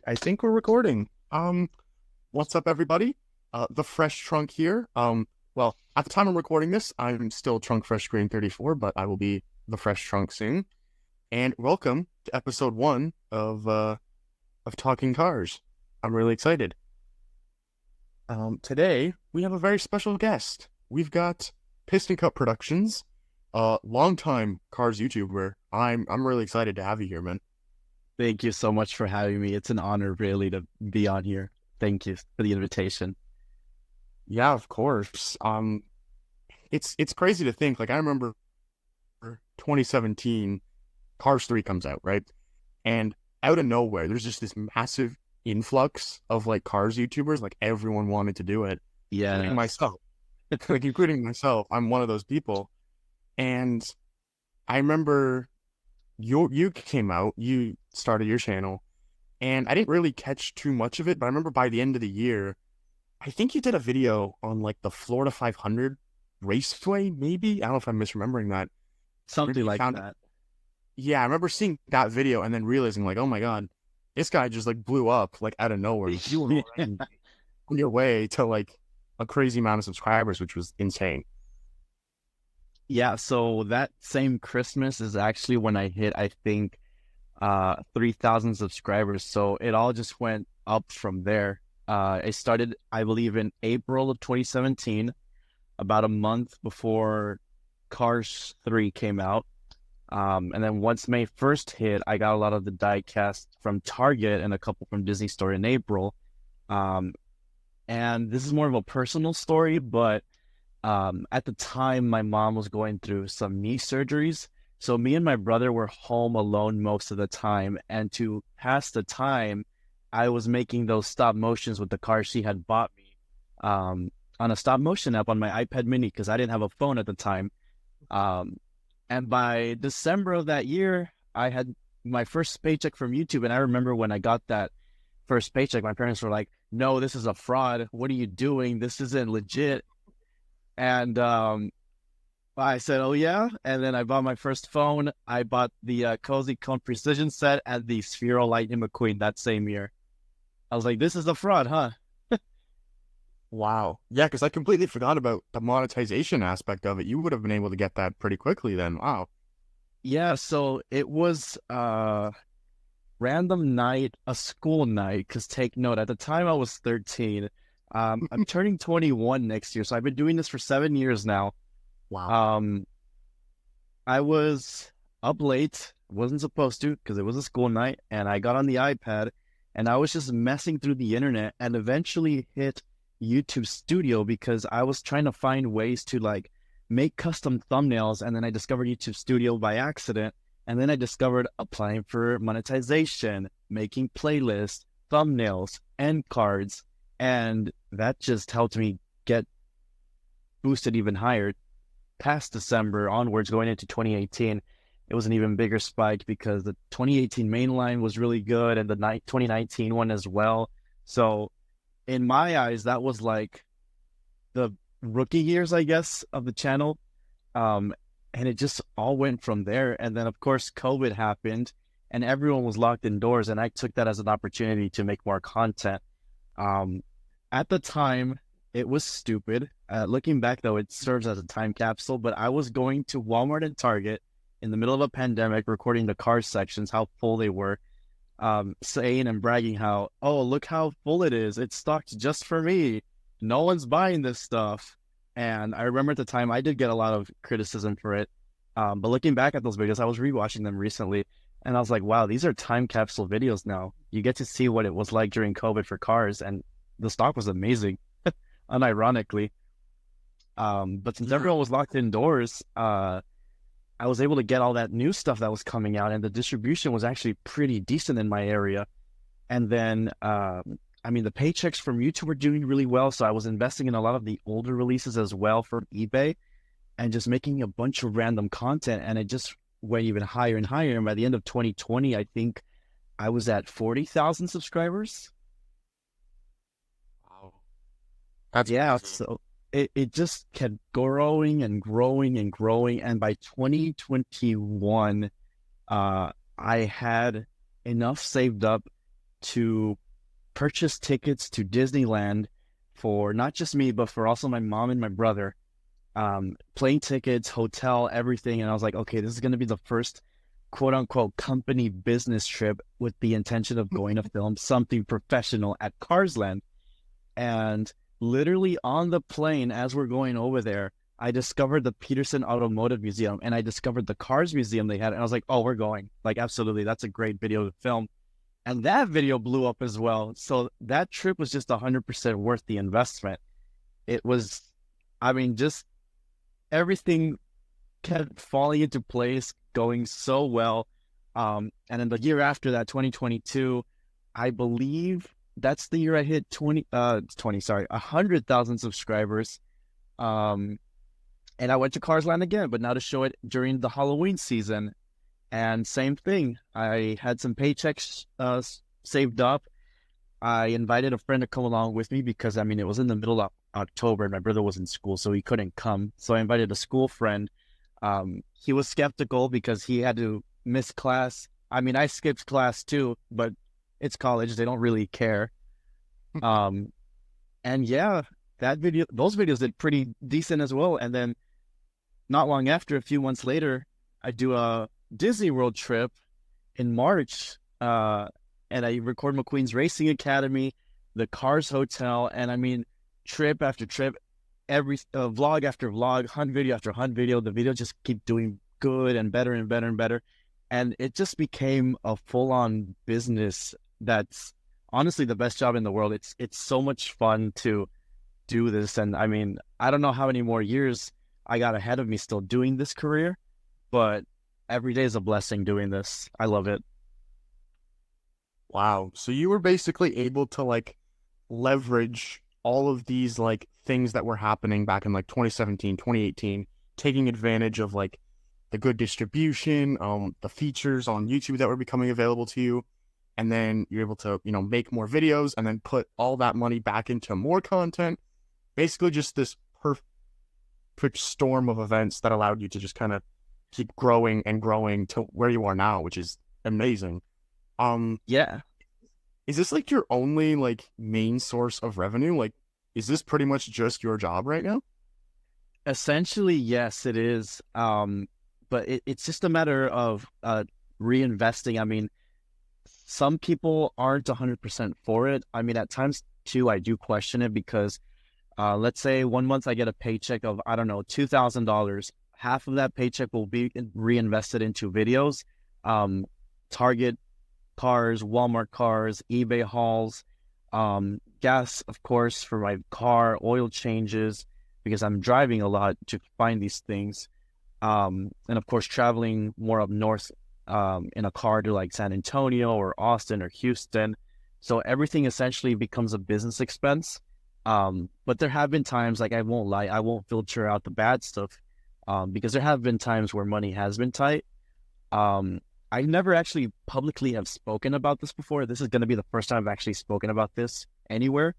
I think we're recording. What's up, everybody? The Fresh Trunk here. Well, at the time I'm recording this, I'm still Trunk Fresh Green 34, but I will be the Fresh Trunk soon. And welcome to episode 1 of Talking Cars. I'm really excited. Today we have a very special guest. We've got Piston Cup Productions, longtime cars YouTuber. I'm really excited to have you here, man. Thank you so much for having me. It's an honor, really, to be on here. Thank you for the invitation. Yeah, of course. It's crazy to think. Like I remember 2017, Cars 3 comes out, right? And out of nowhere, there's just this massive influx of like cars YouTubers. Like everyone wanted to do it, including Yeah. myself. Like including myself, I'm one of those people. And I remember you came out, you started your channel, and I didn't really catch too much of it. But I remember by the end of the year, I think you did a video on like the Florida 500 Raceway, maybe. I don't know if I'm misremembering that. Remember Something you like found, that. yeah, I remember seeing that video and then realizing like, oh my god, this guy just like blew up like out of nowhere. Like, you were already on your way to like a crazy amount of subscribers, which was insane. Yeah, so that same Christmas is actually when I hit, I think, 3,000 subscribers. So it all just went up from there. It started, I believe, in April of 2017, about a month before Cars 3 came out. And then once May 1st hit, I got a lot of the diecast from Target and a couple from Disney Store in April. Um, and this is more of a personal story, but at the time, my mom was going through some knee surgeries. So me and my brother were home alone most of the time. And to pass the time, I was making those stop motions with the car she had bought me on a stop motion app on my iPad mini because I didn't have a phone at the time. Um, and by December of that year, I had my first paycheck from YouTube. And I remember when I got that first paycheck, my parents were like, "No, this is a fraud. What are you doing? This isn't legit." And I said, "Oh yeah." And then I bought my first phone. I bought the Cozy Cone Precision set and the Sphero Lightning McQueen that same year. I was like, "This is a fraud, huh?" Wow. Yeah, because I completely forgot about the monetization aspect of it. You would have been able to get that pretty quickly then. Wow. Yeah. So it was random night, a school night. Because take note, at the time I was 13. I'm turning 21 next year, so I've been doing this for 7 years now. Wow. Um, I was up late, wasn't supposed to because it was a school night, and I got on the iPad and I was just messing through the internet and eventually hit YouTube Studio because I was trying to find ways to like make custom thumbnails, and then I discovered YouTube Studio by accident, and then I discovered applying for monetization, making playlists, thumbnails, end cards, and that just helped me get boosted even higher past December onwards, going into 2018, it was an even bigger spike because the 2018 main line was really good and the 2019 one as well. So, in my eyes, that was like the rookie years, I guess, of the channel. Um, and it just all went from there. And then, of course, COVID happened and everyone was locked indoors. And I took that as an opportunity to make more content. Um, at the time, it was stupid. Looking back, though, it serves as a time capsule. But I was going to Walmart and Target in the middle of a pandemic, recording the car sections, how full they were, saying and bragging how, "Oh, look how full it is. It's stocked just for me. No one's buying this stuff." And I remember at the time, I did get a lot of criticism for it. But looking back at those videos, I was rewatching them recently. And I was like, wow, these are time capsule videos now. You get to see what it was like during COVID for cars. And the stock was amazing, unironically. But since Yeah. everyone was locked indoors, I was able to get all that new stuff that was coming out, and the distribution was actually pretty decent in my area. And then, I mean, the paychecks from YouTube were doing really well, so I was investing in a lot of the older releases as well from eBay, and just making a bunch of random content, and it just went even higher and higher. And by the end of 2020, I think I was at 40,000 subscribers. Wow. That's Yeah, crazy. so it just kept growing and growing and growing. And by 2021, I had enough saved up to purchase tickets to Disneyland for not just me, but for also my mom and my brother. Plane tickets, hotel, everything. And I was like, okay, this is going to be the first quote unquote company business trip with the intention of going to film something professional at Cars Land. And literally on the plane, as we're going over there, I discovered the Peterson Automotive Museum and I discovered the Cars Museum they had. And I was like, oh, we're going. Like, absolutely. That's a great video to film. And that video blew up as well. So that trip was just 100% worth the investment. It was, I mean, just everything kept falling into place, going so well. And then the year after that, 2022, I believe that's the year I hit 100,000 subscribers. And I went to Cars Land again, but now to show it during the Halloween season. And same thing, I had some paychecks saved up. I invited a friend to come along with me because, I mean, it was in the middle of October and my brother was in school, so he couldn't come. So I invited a school friend. He was skeptical because he had to miss class. I mean, I skipped class too, but it's college. They don't really care. And yeah, those videos did pretty decent as well. And then not long after, a few months later, I do a Disney World trip in March. And I record McQueen's Racing Academy, the Cars Hotel, and I mean, trip after trip, every vlog after vlog, hunt video after hunt video. The videos just keep doing good and better and better and better. And it just became a full-on business that's honestly the best job in the world. It's so much fun to do this. And I mean, I don't know how many more years I got ahead of me still doing this career, but every day is a blessing doing this. I love it. Wow. So you were basically able to like leverage all of these like things that were happening back in like 2017, 2018, taking advantage of like the good distribution, the features on YouTube that were becoming available to you. And then you're able to, make more videos and then put all that money back into more content. Basically just this perfect storm of events that allowed you to just kind of keep growing and growing to where you are now, which is amazing. Yeah. Is this like your only like main source of revenue? Like, is this pretty much just your job right now? Essentially, yes, it is. But it's just a matter of reinvesting. I mean, some people aren't 100% for it. I mean, at times too, I do question it because let's say one month I get a paycheck of, I don't know, $2,000. Half of that paycheck will be reinvested into videos, Target cars, Walmart cars, eBay hauls, gas, of course, for my car, oil changes, because I'm driving a lot to find these things. And of course, traveling more up north in a car to like San Antonio or Austin or Houston. So everything essentially becomes a business expense. But there have been times, like I won't lie, I won't filter out the bad stuff because there have been times where money has been tight. I never actually publicly have spoken about this before. This is going to be the first time I've actually spoken about this anywhere.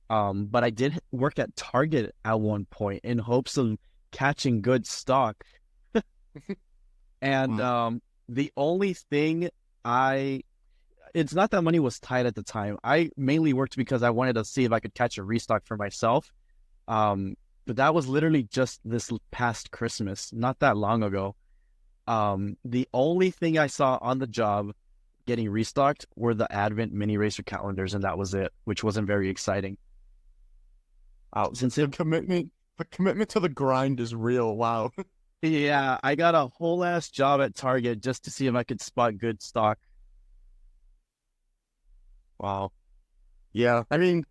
But I did work at Target at one point in hopes of catching good stock. And the only thing it's not that money was tight at the time. I mainly worked because I wanted to see if I could catch a restock for myself. But that was literally just this past Christmas, not that long ago. The only thing I saw on the job getting restocked were the Advent mini racer calendars, and that was it, which wasn't very exciting. Since the commitment to the grind is real. Wow. Yeah, I got a whole ass job at Target just to see if I could spot good stock. Wow. Yeah, I mean,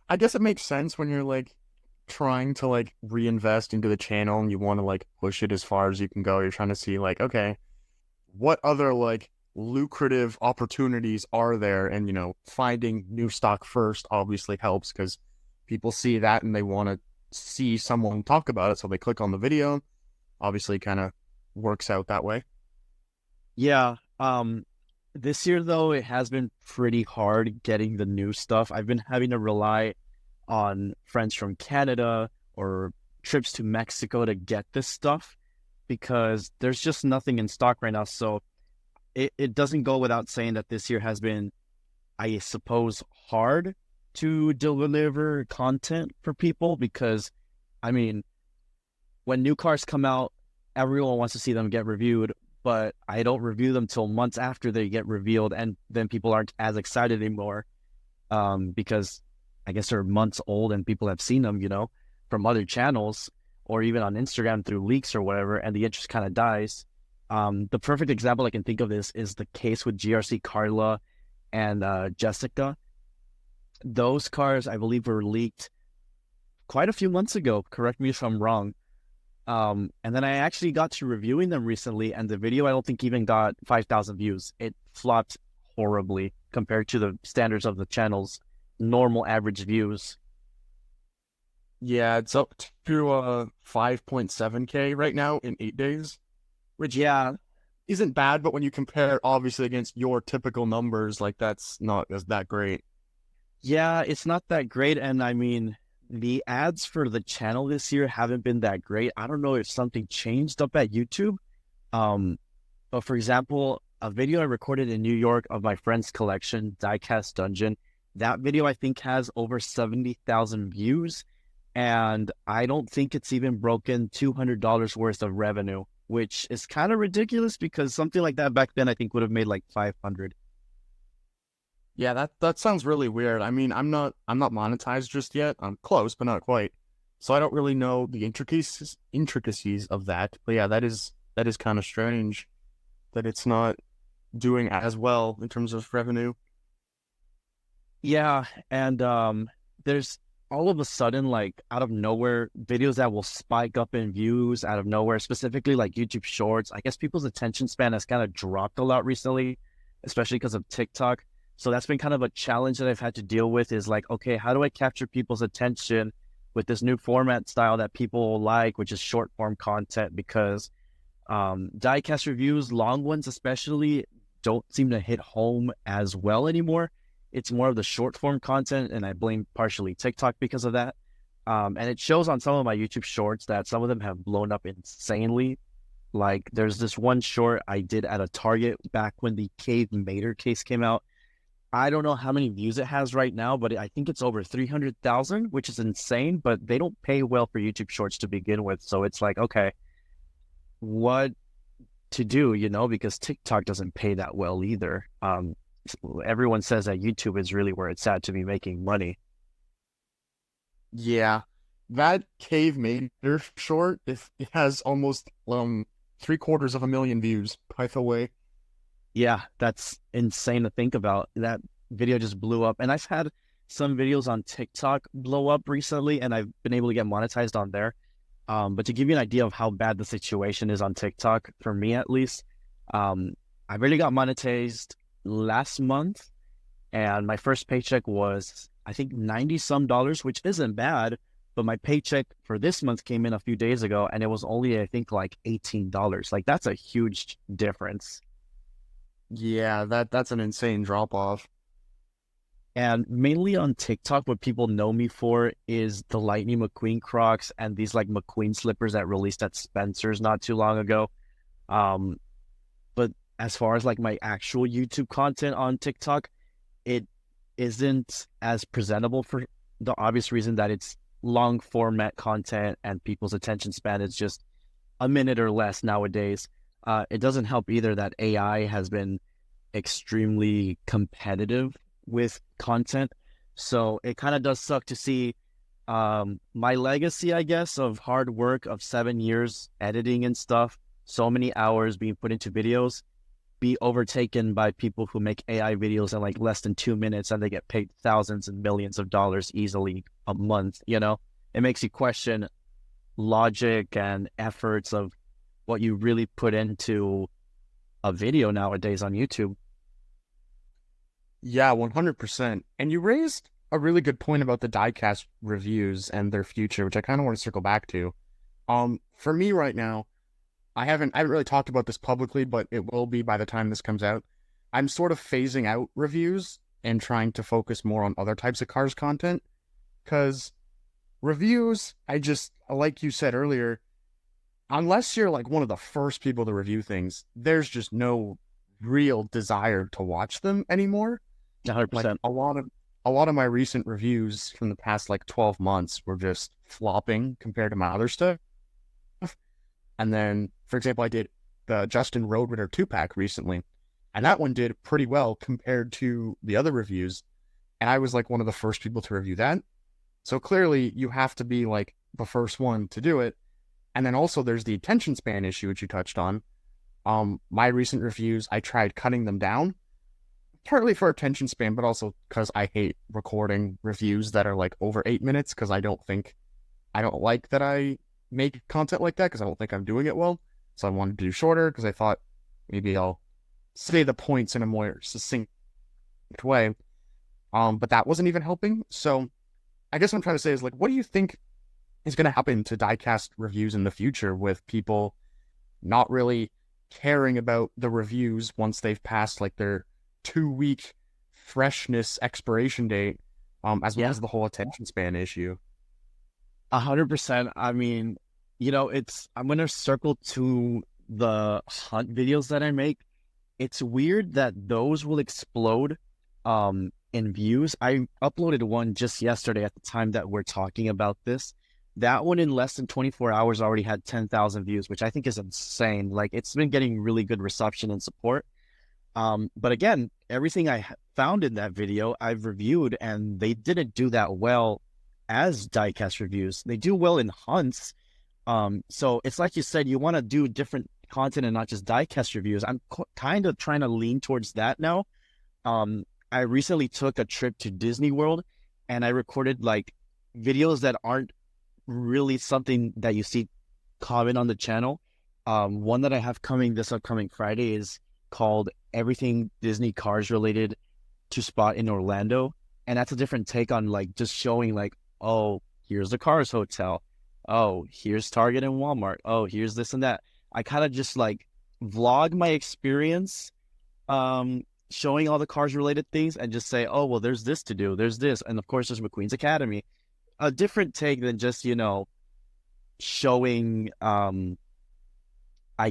I guess it makes sense when you're like trying to like reinvest into the channel and you want to like push it as far as you can go. You're trying to see like, okay, what other like lucrative opportunities are there? And finding new stock first obviously helps because people see that and they want to see someone talk about it, so they click on the video. Obviously kind of works out that way. Yeah. This year though, it has been pretty hard getting the new stuff. I've been having to rely on friends from Canada or trips to Mexico to get this stuff because there's just nothing in stock right now. So it doesn't go without saying that this year has been I suppose, hard to deliver content for people because, I mean, when new cars come out, everyone wants to see them get reviewed, but I don't review them till months after they get revealed, and then people aren't as excited anymore because I guess they're months old and people have seen them, from other channels or even on Instagram through leaks or whatever, and the interest kind of dies. The perfect example I can think of is the case with GRC Carla and Jessica. Those cars, I believe, were leaked quite a few months ago. Correct me if I'm wrong. And then I actually got to reviewing them recently, and the video I don't think even got 5,000 views. It flopped horribly compared to the standards of the channel's normal average views. Yeah, it's up to 5.7K right now in 8 days, which Yeah, isn't bad, but when you compare obviously against your typical numbers, like that's not as that great. yeah, it's not that great. And I mean, the ads for the channel this year haven't been that great. I don't know if something changed up at YouTube. But for example, a video I recorded in New York of my friend's collection, Diecast Dungeon, that video I think has over 70,000 views. And I don't think it's even broken $200 worth of revenue, which is kind of ridiculous because something like that back then I think would have made like 500. Yeah, that sounds really weird. I mean, I'm not monetized just yet. I'm close, but not quite. So I don't really know the intricacies of that. But yeah, that is kind of strange that it's not doing as well in terms of revenue. Yeah, and there's all of a sudden, like out of nowhere, videos that will spike up in views out of nowhere, specifically like YouTube Shorts. I guess people's attention span has kind of dropped a lot recently, especially because of TikTok. So that's been kind of a challenge that I've had to deal with is like, okay, how do I capture people's attention with this new format style that people like, which is short form content? Because diecast reviews, long ones especially, don't seem to hit home as well anymore. It's more of the short form content, and I blame partially TikTok because of that. And it shows on some of my YouTube shorts that some of them have blown up insanely. Like there's this one short I did at a Target back when the Cave Mater case came out. I don't know how many views it has right now, but I think it's over 300,000, which is insane, but they don't pay well for YouTube shorts to begin with. So it's like, okay, what to do, because TikTok doesn't pay that well either. Everyone says that YouTube is really where it's at to be making money. Yeah, that Cave Mater short, if it has almost 750,000 views, by the way. Yeah, that's insane to think about. That video just blew up. And I've had some videos on TikTok blow up recently, and I've been able to get monetized on there. But to give you an idea of how bad the situation is on TikTok, for me at least, I really got monetized last month, and my first paycheck was, I think, 90 some dollars, which isn't bad. But my paycheck for this month came in a few days ago, and it was only, I think, like $18. Like, that's a huge difference. Yeah, that's an insane drop off. And mainly on TikTok, what people know me for is the Lightning McQueen Crocs and these like McQueen slippers that released at Spencer's not too long ago. But as far as like my actual YouTube content on TikTok, it isn't as presentable for the obvious reason that it's long format content and people's attention span is just a minute or less nowadays. It doesn't help either that AI has been extremely competitive with content. So it kind of does suck to see my legacy, I guess, of hard work of 7 years editing and stuff, so many hours being put into videos, be overtaken by people who make AI videos in like less than 2 minutes and they get paid thousands and millions of dollars easily a month. It makes you question logic and efforts of what you really put into a video nowadays on YouTube. Yeah, 100%. And you raised a really good point about the diecast reviews and their future, which I kind of want to circle back to. For me right now, I haven't really talked about this publicly, but it will be by the time this comes out. I'm sort of phasing out reviews and trying to focus more on other types of cars content, because reviews, like you said earlier, unless you're like one of the first people to review things, there's just no real desire to watch them anymore. Like 100%. a lot of my recent reviews from the past like 12 months were just flopping compared to my other stuff. And then, for example, I did the Justin Roadrunner 2-pack recently, and that one did pretty well compared to the other reviews. And I was like one of the first people to review that. So clearly you have to be like the first one to do it. And then also there's the attention span issue, which you touched on. My recent reviews, I tried cutting them down, partly for attention span, but also because I hate recording reviews that are like over 8 minutes, because I don't like that I make content like that, because I don't think I'm doing it well. So I wanted to do shorter because I thought maybe I'll say the points in a more succinct way. But that wasn't even helping. So I guess what I'm trying to say is, like, what do you think is going to happen to diecast reviews in the future, with people not really caring about the reviews once they've passed like their 2 week freshness expiration date, as well Yeah, as the whole attention span issue? 100%. I mean, I'm going to circle to the hunt videos that I make. It's weird that those will explode in views. I uploaded one just yesterday at the time that we're talking about this. That one in less than 24 hours already had 10,000 views, which I think is insane. Like, it's been getting really good reception and support. But again, everything I found in that video, I've reviewed, and they didn't do that well as diecast reviews. They do well in hunts. So it's like you said, you want to do different content and not just diecast reviews. I'm kind of trying to lean towards that now. I recently took a trip to Disney World, and I recorded like videos that aren't really something that you see common on the channel. One that I have coming this upcoming Friday is called Everything Disney Cars Related to Spot in Orlando. And that's a different take on like just showing like, oh, here's the Cars Hotel. Oh, here's Target and Walmart. Oh, here's this and that. I kind of just like vlog my experience, showing all the cars related things, and just say, oh, well, there's this to do. There's this. And of course, there's McQueen's Academy. A different take than just, showing, I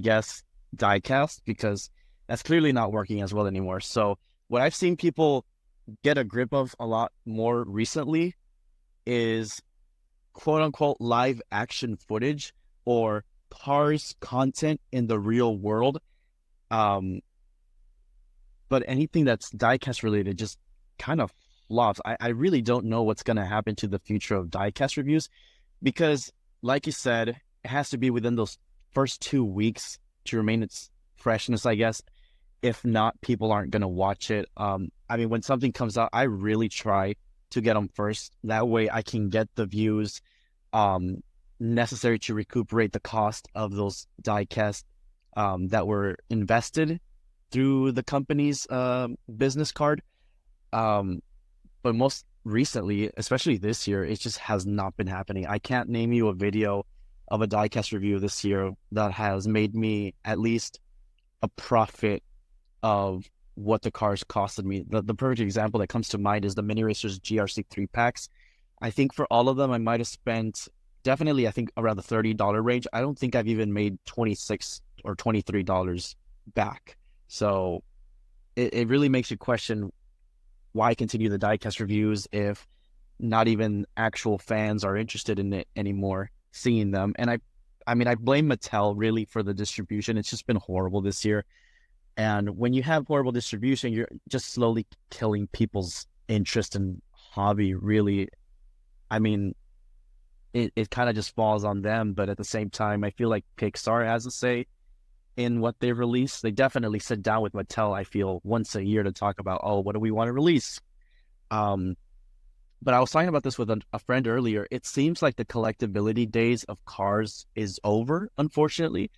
guess, diecast, because that's clearly not working as well anymore. So what I've seen people get a grip of a lot more recently is quote unquote live action footage or cars content in the real world. But anything that's diecast related just kind of flops. I really don't know what's going to happen to the future of diecast reviews, because like you said, it has to be within those first 2 weeks to remain its freshness, I guess. If not, people aren't going to watch it. I mean, when something comes out, I really try to get them first. That way I can get the views necessary to recuperate the cost of those diecast that were invested through the company's business card. But most recently, especially this year, it just has not been happening. I can't name you a video of a diecast review this year that has made me at least a profit of what the cars costed me. The perfect example that comes to mind is the Mini Racers GRC 3-packs. I think for all of them, I might have spent definitely, I think, around the $30 range. I don't think I've even made $26 or $23 back. So it really makes you question why continue the diecast reviews if not even actual fans are interested in it anymore, seeing them. And I mean, I blame Mattel really for the distribution. It's just been horrible this year. And when you have horrible distribution, you're just slowly killing people's interest and hobby, really. I mean, it kind of just falls on them. But at the same time, I feel like Pixar has a say in what they release. They definitely sit down with Mattel, I feel, once a year to talk about, oh, what do we want to release? But I was talking about this with a friend earlier. It seems like the collectability days of cars is over, unfortunately,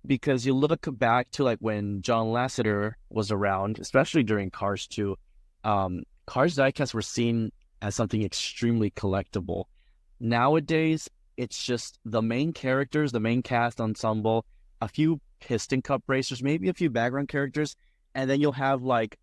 because you look back to like when John Lasseter was around, especially during Cars 2, Cars diecast were seen as something extremely collectible. Nowadays, it's just the main characters, the main cast ensemble, a few Piston Cup racers, maybe a few background characters, and then you'll have like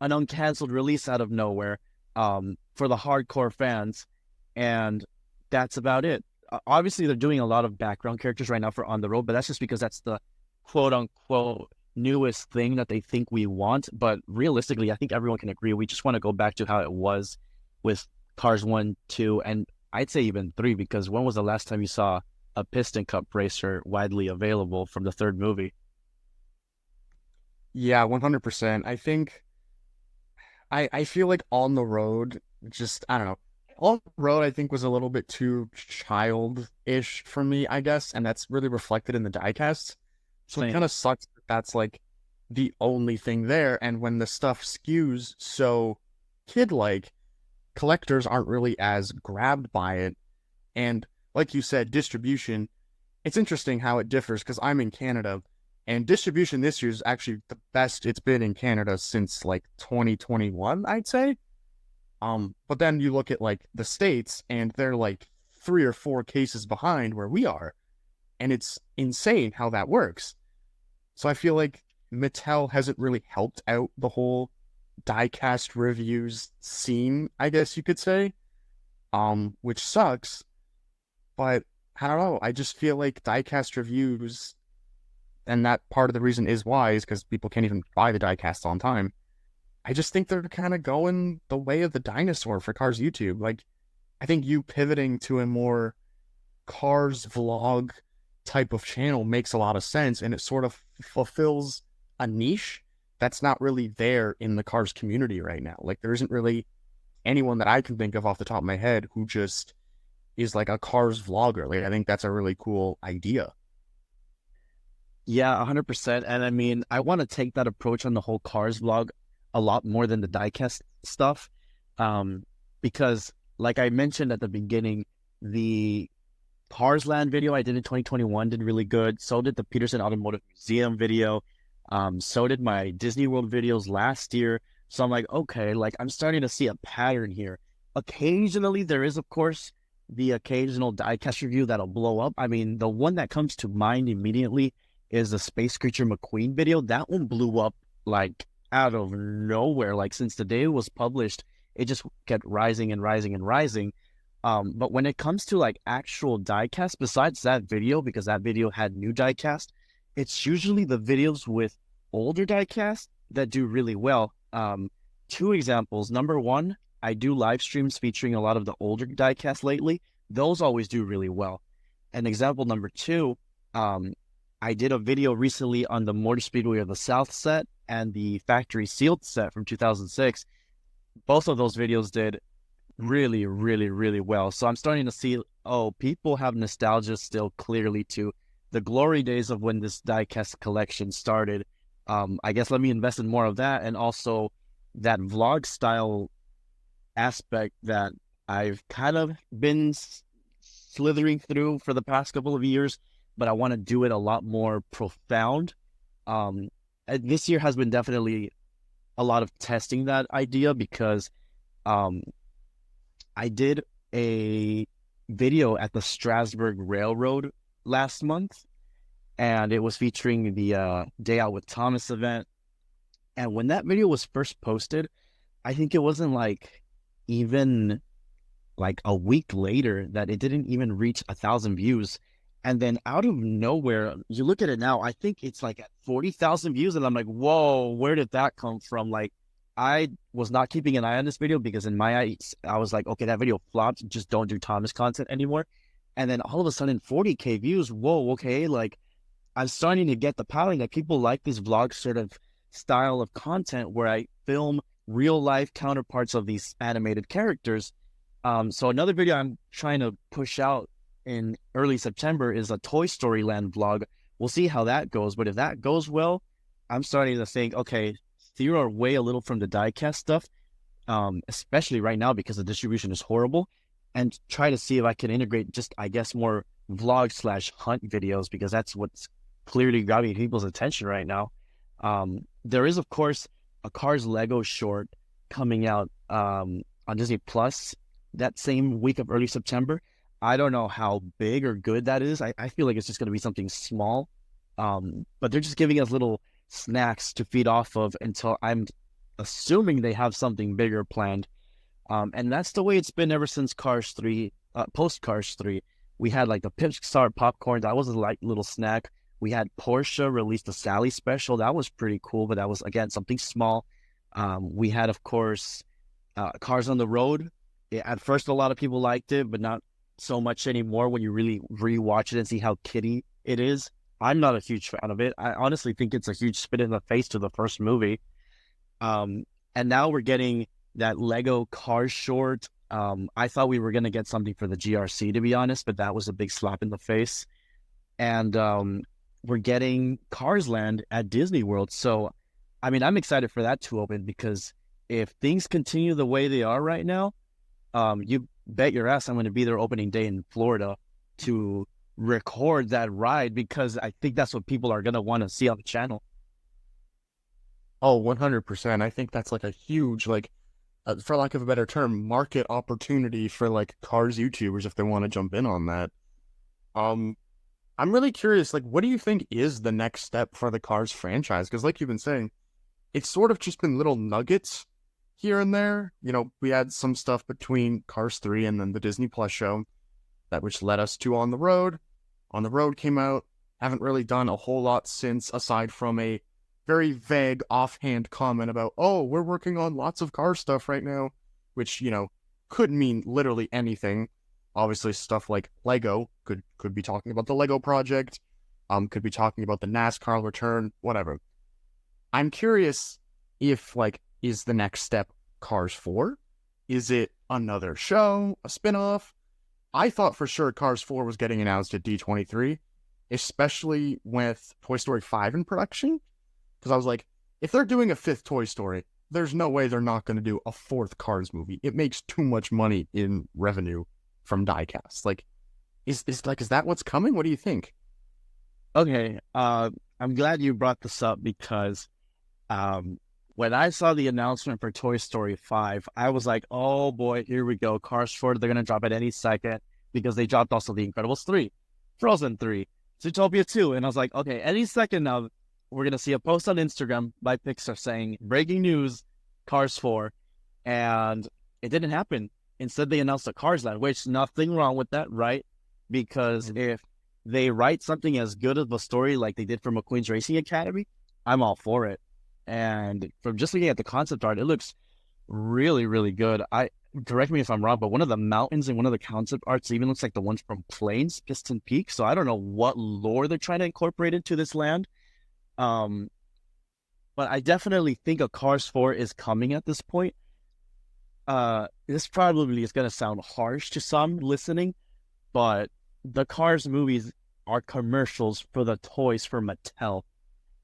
an uncanceled release out of nowhere for the hardcore fans, and that's about it. Obviously, they're doing a lot of background characters right now for On the Road, but that's just because that's the quote-unquote newest thing that they think we want. But realistically, I think everyone can agree we just want to go back to how it was with Cars 1, 2, and I'd say even 3, because when was the last time you saw a Piston Cup racer widely available from the third movie? Yeah, 100%. I think I feel like On the Road, just I don't know. On the Road, I think was a little bit too childish for me, I guess, and that's really reflected in the diecasts. So it Same. kind of sucks that that's like the only thing there, and when the stuff skews so kid-like, collectors aren't really as grabbed by it. And like you said, distribution, it's interesting how it differs because I'm in Canada and distribution this year is actually the best it's been in Canada since like 2021, I'd say. But then you look at like the States and they're like 3 or 4 cases behind where we are. And it's insane how that works. So I feel like Mattel hasn't really helped out the whole diecast reviews scene, I guess you could say. Which sucks, but I don't know. I just feel like diecast reviews, and that part of the reason is why is because people can't even buy the diecast on time. I just think they're kind of going the way of the dinosaur for Cars YouTube. Like, I think you pivoting to a more Cars vlog type of channel makes a lot of sense, and it sort of fulfills a niche that's not really there in the Cars community right now. Like, there isn't really anyone that I can think of off the top of my head who just is like a Cars vlogger. Like, I think that's a really cool idea. Yeah, 100%. And I mean, I want to take that approach on the whole Cars vlog a lot more than the diecast stuff. Um, because like I mentioned at the beginning, the Cars Land video I did in 2021 did really good. So did the Peterson Automotive Museum video. So did my Disney World videos last year. So I'm like, okay, like I'm starting to see a pattern here. Occasionally, there is, of course, the occasional diecast review that'll blow up. I mean, the one that comes to mind immediately is the Space Creature McQueen video. That one blew up like out of nowhere. Like since the day it was published, it just kept rising and rising and rising. But when it comes to like actual diecast, besides that video, because that video had new diecast, it's usually the videos with older diecast that do really well. Two examples. Number one, I do live streams featuring a lot of the older diecast lately. Those always do really well. And example number two, I did a video recently on the Motor Speedway of the South set and the factory sealed set from 2006. Both of those videos did really, really, really well. So I'm starting to see, oh, people have nostalgia still clearly to the glory days of when this diecast collection started. I guess let me invest in more of that, and also that vlog style aspect that I've kind of been slithering through for the past couple of years, but I want to do it a lot more profound. This year has been definitely a lot of testing that idea because I did a video at the Strasbourg Railroad last month, and it was featuring the Day Out with Thomas event. And when that video was first posted, I think it wasn't like even like a week later that it didn't even reach 1,000 views. And then out of nowhere, you look at it now, I think it's like at 40,000 views. And I'm like, whoa, where did that come from? Like, I was not keeping an eye on this video because in my eyes, I was like, okay, that video flopped. Just don't do Thomas content anymore. And then all of a sudden, 40K views. Whoa, okay. Like, I'm starting to get the pattern that people like this vlog sort of style of content where I film real life counterparts of these animated characters. So another video I'm trying to push out in early September is a Toy Story Land vlog. We'll see how that goes. But if that goes well, I'm starting to think, okay, steer our way a little from the diecast stuff, especially right now because the distribution is horrible, and try to see if I can integrate just, I guess, more vlog/hunt videos because that's what's clearly grabbing people's attention right now. There is, of course, a Cars Lego short coming out on Disney Plus that same week of early September. I don't know how big or good that is. I feel like it's just going to be something small. But they're just giving us little snacks to feed off of until I'm assuming they have something bigger planned. And that's the way it's been ever since Cars 3, post Cars 3. We had like the Pixar popcorn. That was a light little snack. We had Porsche release the Sally special. That was pretty cool, but that was, again, something small. We had, of course, Cars on the Road. At first, a lot of people liked it, but not so much anymore when you really rewatch it and see how kiddie it is. I'm not a huge fan of it. I honestly think it's a huge spit in the face to the first movie. And now we're getting that Lego Cars short. I thought we were going to get something for the GRC, to be honest, but that was a big slap in the face. And we're getting Cars Land at Disney World. So, I mean, I'm excited for that to open, because if things continue the way they are right now, you bet your ass I'm going to be there opening day in Florida to record that ride, because I think that's what people are going to want to see on the channel. Oh, 100%. I think that's like a huge, like, for lack of a better term, market opportunity for like cars YouTubers if they want to jump in on that. I'm really curious, like, what do you think is the next step for the Cars franchise? Because like you've been saying, it's sort of just been little nuggets here and there. You know, we had some stuff between Cars 3 and then the Disney Plus show, that which led us to On the Road. On the Road came out, haven't really done a whole lot since, aside from a very vague offhand comment about, oh, we're working on lots of car stuff right now, which, you know, could mean literally anything. Obviously, stuff like Lego could be talking about the Lego project, could be talking about the NASCAR return, whatever. I'm curious if, like, is the next step Cars 4? Is it another show, a spin-off? I thought for sure Cars 4 was getting announced at D23, especially with Toy Story 5 in production. Because I was like, if they're doing a 5th Toy Story, there's no way they're not going to do a 4th Cars movie. It makes too much money in revenue from Diecasts. Like, is that what's coming? What do you think? Okay, I'm glad you brought this up, because when I saw the announcement for Toy Story 5, I was like, oh boy, here we go. Cars 4, they're going to drop at any second, because they dropped also The Incredibles 3, Frozen 3, Zootopia 2. And I was like, okay, any second now, we're going to see a post on Instagram by Pixar saying, breaking news, Cars 4. And it didn't happen. Instead, they announced a Cars Land, which nothing wrong with that, right? Because if they write something as good of a story like they did for McQueen's Racing Academy, I'm all for it. And from just looking at the concept art, it looks really, really good. Correct me if I'm wrong, but one of the mountains in one of the concept arts even looks like the ones from Plains, Piston Peak. So I don't know what lore they're trying to incorporate into this land. But I definitely think a Cars 4 is coming at this point. This probably is going to sound harsh to some listening, but the Cars movies are commercials for the toys for Mattel.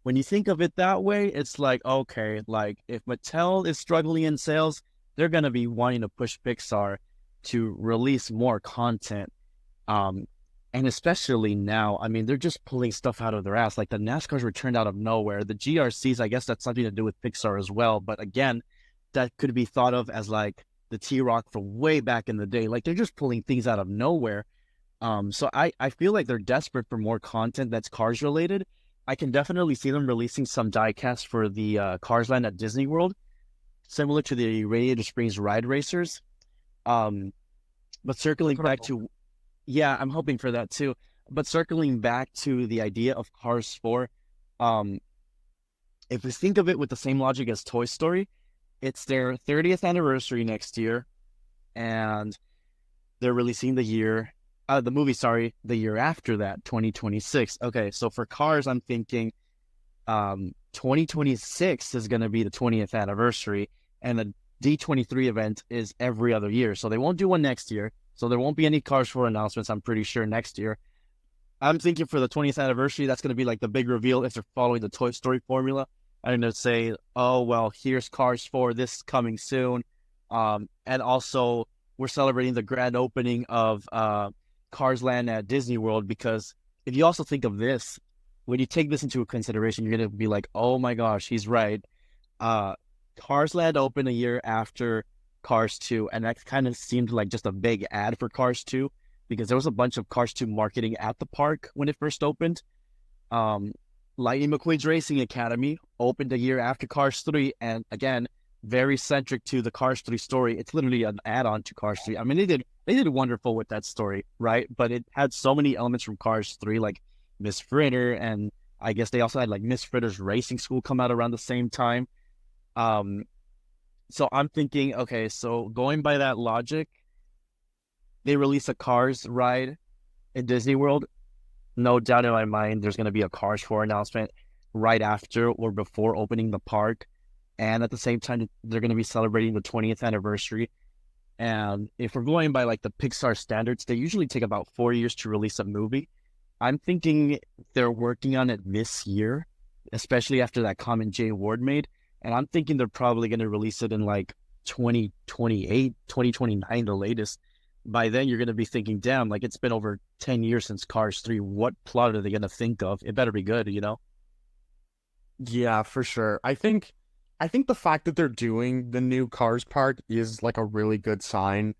When you think of it that way, it's like, okay, like if Mattel is struggling in sales, they're going to be wanting to push Pixar to release more content. And especially now, I mean, they're just pulling stuff out of their ass. Like the NASCARs were turned out of nowhere. The GRCs, I guess that's something to do with Pixar as well. But again, that could be thought of as like the T-Rock from way back in the day. Like they're just pulling things out of nowhere. So I feel like they're desperate for more content that's Cars related. I can definitely see them releasing some diecast for the Cars Land at Disney World, similar to the Radiator Springs Ride Racers. But circling back to, yeah, I'm hoping for that too. But circling back to the idea of Cars 4, if we think of it with the same logic as Toy Story, it's their 30th anniversary next year, and they're releasing the movie, the year after that, 2026. Okay, so for Cars, I'm thinking 2026 is going to be the 20th anniversary, and the D23 event is every other year. So they won't do one next year. So there won't be any Cars 4 announcements, I'm pretty sure, next year. I'm thinking for the 20th anniversary, that's going to be like the big reveal if they're following the Toy Story formula. I'm going to say, oh, well, here's Cars 4, this is coming soon. And also, we're celebrating the grand opening of Cars Land at Disney World, because if you also think of this, when you take this into consideration, you're going to be like, oh my gosh, he's right. Cars Land opened a year after Cars 2, and that kind of seemed like just a big ad for Cars 2, because there was a bunch of Cars 2 marketing at the park when it first opened. Lightning McQueen's Racing Academy opened a year after Cars 3, and again, very centric to the Cars 3 story. It's literally an add-on to Cars 3. I mean, they did wonderful with that story, right? But it had so many elements from Cars 3, like Miss Fritter, and I guess they also had like Miss Fritter's Racing School come out around the same time. Um, so I'm thinking, okay, so going by that logic, they release a Cars ride in Disney World. No doubt in my mind, there's going to be a Cars 4 announcement right after or before opening the park. And at the same time, they're going to be celebrating the 20th anniversary. And if we're going by like the Pixar standards, they usually take about 4 years to release a movie. I'm thinking they're working on it this year, especially after that comment Jay Ward made. And I'm thinking they're probably going to release it in like 2028, 2029, the latest. By then, you're going to be thinking, damn, like it's been over 10 years since Cars 3. What plot are they going to think of? It better be good, you know? Yeah, for sure. I think the fact that they're doing the new Cars park is like a really good sign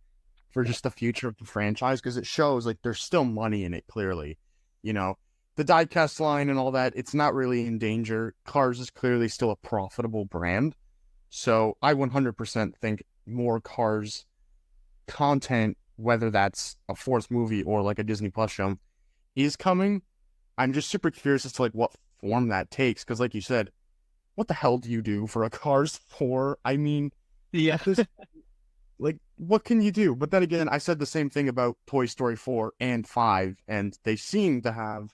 for just the future of the franchise because it shows like there's still money in it, clearly. You know, the diecast line and all that, it's not really in danger. Cars is clearly still a profitable brand. So I 100% think more Cars content, whether that's a fourth movie or like a Disney Plus show, is coming. I'm just super curious as to like what form that takes because, like you said, what the hell do you do for a Cars 4? I mean, Yeah. like, what can you do? But then again, I said the same thing about Toy Story 4 and 5, and they seem to have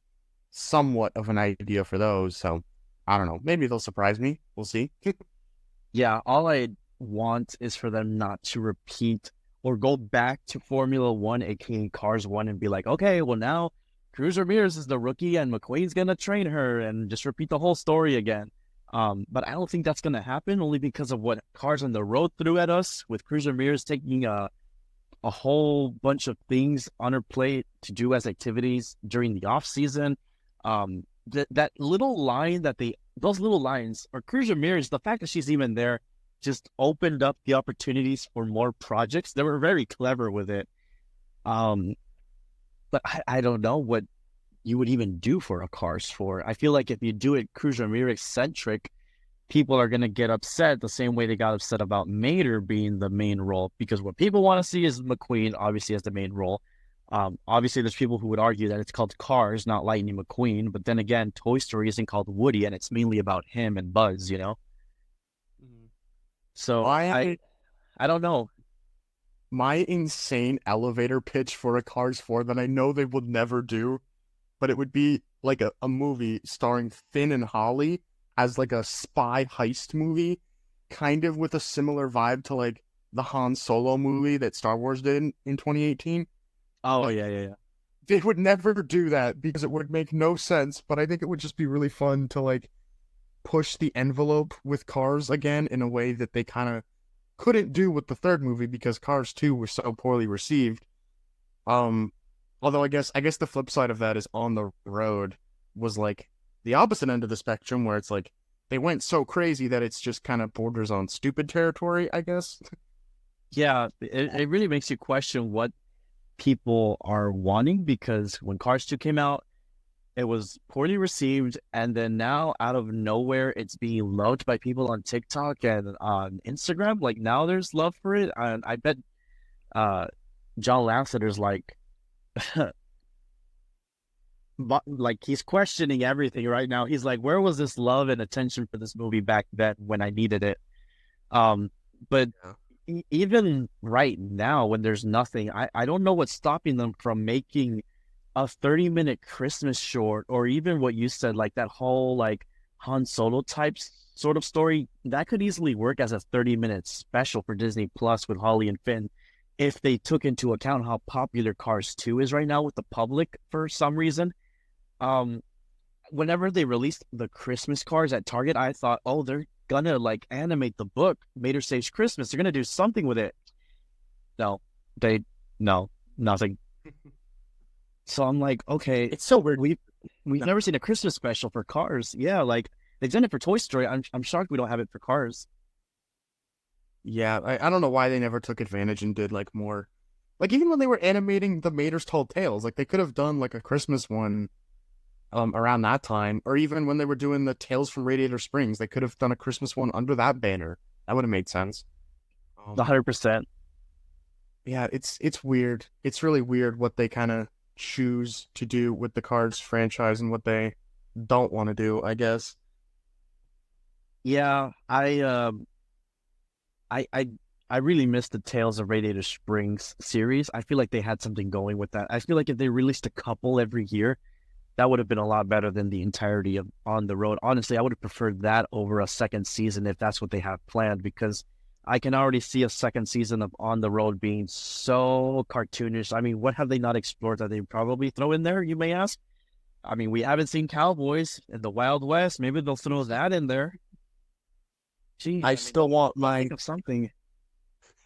somewhat of an idea for those. So, I don't know. Maybe they'll surprise me. We'll see. Yeah, all I want is for them not to repeat or go back to Formula One, aka Cars 1, and be like, okay, well, now Cruz Ramirez is the rookie and McQueen's going to train her and just repeat the whole story again. But I don't think that's going to happen only because of what Cars on the Road threw at us with Cruz Ramirez taking a whole bunch of things on her plate to do as activities during the off season. That little line those little lines, or Cruz Ramirez, the fact that she's even there just opened up the opportunities for more projects. They were very clever with it. But I don't know what you would even do for a Cars 4. I feel like if you do it Cruz Ramirez centric, people are going to get upset the same way they got upset about Mater being the main role, because what people want to see is McQueen, obviously, as the main role. Obviously, there's people who would argue that it's called Cars, not Lightning McQueen. But then again, Toy Story isn't called Woody, and it's mainly about him and Buzz, you know? So My I don't know. my insane elevator pitch for a Cars 4 that I know they would never do, but it would be like a movie starring Finn and Holly as like a spy heist movie, kind of with a similar vibe to like the Han Solo movie that Star Wars did in 2018. Oh, But yeah. they would never do that because it would make no sense, but I think it would just be really fun to like push the envelope with Cars again in a way that they kind of couldn't do with the third movie because Cars 2 was so poorly received. Um, Although I guess the flip side of that is On the Road was like the opposite end of the spectrum where it's like they went so crazy that it's just kind of borders on stupid territory, I guess. Yeah, it really makes you question what people are wanting, because when Cars 2 came out, it was poorly received, and then now out of nowhere, it's being loved by people on TikTok and on Instagram. Like now there's love for it, and I bet uh, John Lasseter's like, but like he's questioning everything right now. He's like, where was this love and attention for this movie back then when I needed it? But Yeah. even right now, when there's nothing, I don't know what's stopping them from making a 30-minute Christmas short, or even what you said, like that whole like Han Solo type sort of story. That could easily work as a 30-minute special for Disney Plus with Holly and Finn, if they took into account how popular Cars 2 is right now with the public for some reason. Um, Whenever they released the Christmas cars at Target, I thought, oh, they're gonna like animate the book Mater Saves Christmas. They're gonna do something with it. No, no, nothing. So I'm like, okay, It's so weird. we've never seen a Christmas special for Cars. Yeah, like they've done it for Toy Story. I'm shocked we don't have it for Cars. Yeah, I don't know why they never took advantage and did like more. Like even when they were animating the Mater's Tall Tales, like they could have done like a Christmas one around that time, or even when they were doing the Tales from Radiator Springs, they could have done a Christmas one under that banner. That would have made sense. 100%. Yeah, it's weird. It's really weird what they kind of choose to do with the Cars franchise and what they don't want to do, I guess. Yeah, I I I really miss the Tales of Radiator Springs series. I feel like they had something going with that. I feel like if they released a couple every year, that would have been a lot better than the entirety of On the Road. Honestly, I would have preferred that over a second season if that's what they have planned, because I can already see a second season of On the Road being so cartoonish. I mean, what have they not explored that they probably throw in there, you may ask? I mean, we haven't seen Cowboys in the Wild West. Maybe they'll throw that in there. Jeez, I I mean, still want think of something.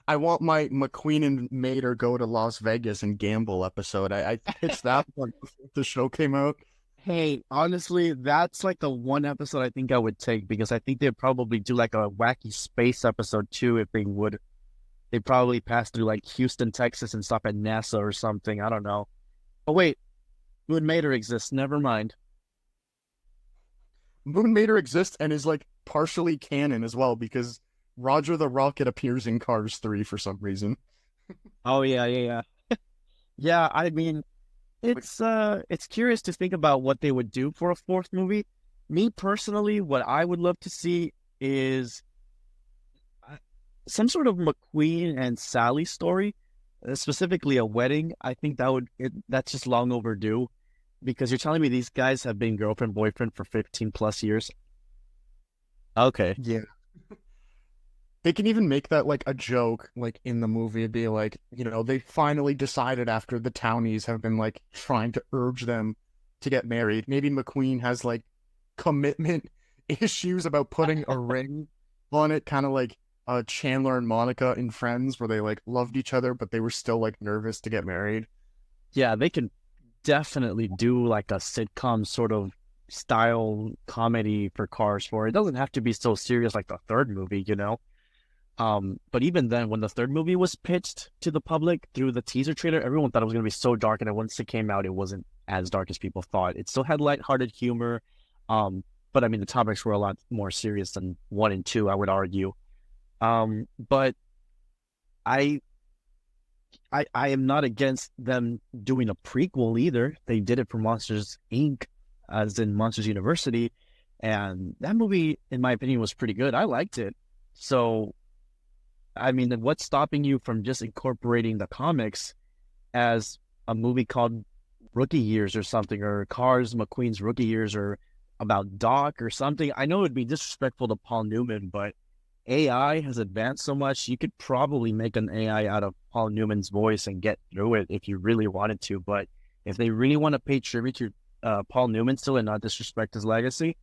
I want my McQueen and Mater go to Las Vegas and gamble episode. I pitched that one before the show came out. Hey, honestly, that's like the one episode I think I would take, because I think they'd probably do like a wacky space episode too if they would. They'd probably pass through like Houston, Texas and stop at NASA or something. I don't know. Oh, wait, Moon Mater exists. Never mind. Moon Mater exists and is like partially canon as well because Roger the Rocket appears in Cars 3 for some reason. Oh, yeah, yeah, yeah. Yeah, I mean, it's curious to think about what they would do for a fourth movie. Me personally, what I would love to see is uh, some sort of McQueen and Sally story, specifically a wedding. I think that's just long overdue, because you're telling me these guys have been girlfriend boyfriend for 15 plus years. Okay. Yeah. They can even make that like a joke, like in the movie. It'd be like, they finally decided after the townies have been like trying to urge them to get married. Maybe McQueen has like commitment issues about putting a ring on it, kind of like Chandler and Monica in Friends, where they like loved each other, but they were still like nervous to get married. Yeah, they can definitely do like a sitcom sort of style comedy for Cars 4. It doesn't have to be so serious like the third movie, you know? But even then, when the third movie was pitched to the public through the teaser trailer, everyone thought it was going to be so dark, and then once it came out, it wasn't as dark as people thought. It still had lighthearted humor, but I mean, the topics were a lot more serious than one and two, I would argue. But I, I am not against them doing a prequel either. They did it for Monsters Inc., as in Monsters University, and that movie, in my opinion, was pretty good. I liked it. So I mean, what's stopping you from just incorporating the comics as a movie called Rookie Years or something, or Cars McQueen's Rookie Years, or about Doc or something? I know it'd be disrespectful to Paul Newman, but AI has advanced so much, you could probably make an AI out of Paul Newman's voice and get through it if you really wanted to. But if they really want to pay tribute to Paul Newman still and not disrespect his legacy,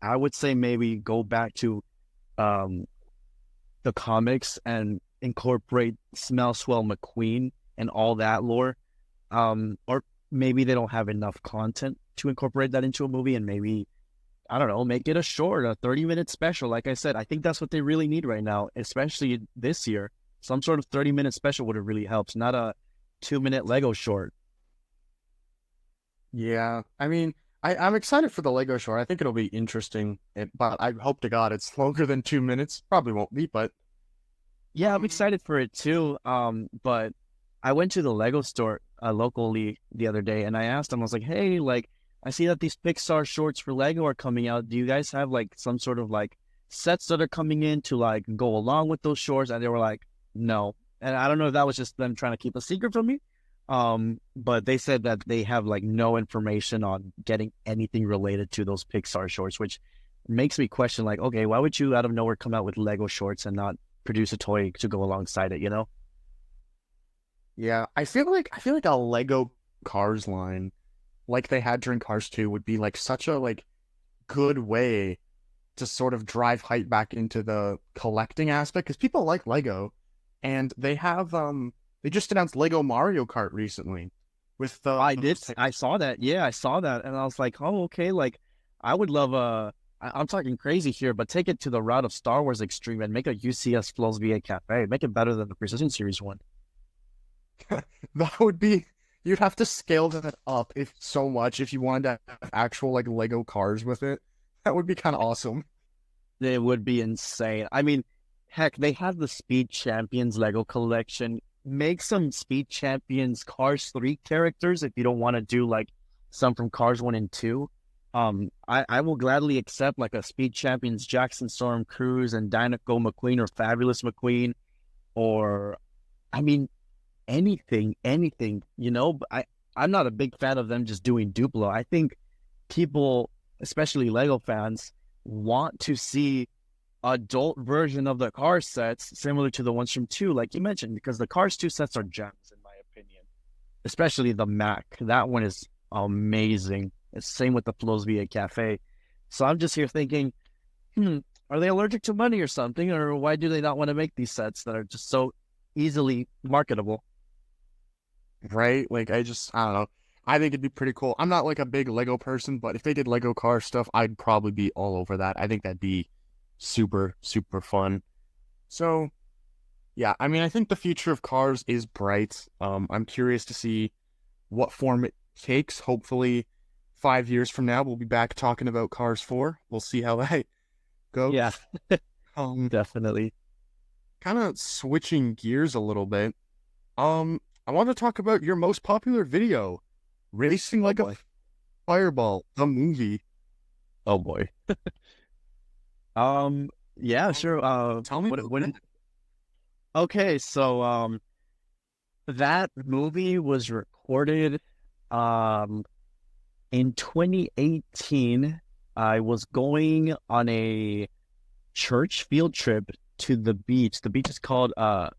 I would say maybe go back to um, the comics and incorporate Smell Swell McQueen and all that lore. Or maybe they don't have enough content to incorporate that into a movie, and maybe, I don't know, make it a 30-minute special. Like I said, I think that's what they really need right now, especially this year. Some sort of 30-minute special would have really helped, not a 2-minute Lego short. Yeah, I mean, I'm excited for the Lego short. I think it'll be interesting, but I hope to God it's longer than 2 minutes. Probably won't be, but Yeah, I'm excited for it too. But I went to the Lego store locally the other day, and I asked them, I was like, hey, like, I see that these Pixar shorts for Lego are coming out. Do you guys have like some sort of like sets that are coming in to like go along with those shorts? And they were like, no. And I don't know if that was just them trying to keep a secret from me. But they said that they have like no information on getting anything related to those Pixar shorts, which makes me question, like, okay, why would you out of nowhere come out with Lego shorts and not produce a toy to go alongside it, you know? yeah, I feel like a Lego Cars line, like they had during Cars 2, would be like such a like good way to sort of drive hype back into the collecting aspect because people like Lego, and they just announced Lego Mario Kart recently with the I did. I saw that. Yeah, I saw that. And I was like, oh, okay. Like, I would love I'm talking crazy here, but take it to the route of Star Wars Extreme and make a UCS Flows VA Cafe. Make it better than the Precision Series one. that would be you'd have to scale that up if so much if you wanted to have actual like Lego cars with it. That would be kind of awesome. It would be insane. I mean, heck, they have the Speed Champions Lego collection make some Speed Champions Cars 3 characters if you don't want to do like some from Cars 1 and 2. I will gladly accept like a Speed Champions Jackson Storm Cruise and Dinoco McQueen or Fabulous McQueen, or I mean anything, you know. But I'm not a big fan of them just doing Duplo. I think people, especially Lego fans, want to see adult version of the car sets similar to the ones from 2, like you mentioned, because the Cars 2 sets are gems in my opinion, especially the Mac. That one is amazing. It's same with the Flows Via Cafe. So I'm just here thinking, are they allergic to money or something, or why do they not want to make these sets that are just so easily marketable? Right? Like I don't know. I think it'd be pretty cool. I'm not like a big Lego person, but if they did Lego car stuff, I'd probably be all over that. I think that'd be super, super fun. So yeah, I mean, I think the future of cars is bright. I'm curious to see what form it takes. Hopefully 5 years from now, we'll be back talking about Cars 4. We'll see how that goes. Yeah, Um, definitely. kind of switching gears a little bit. I want to talk about your most popular video, Racing Like a Fireball, the movie. Oh boy. Yeah, sure. Tell me about that. Okay, so that movie was recorded in 2018. I was going on a church field trip to the beach. The beach is called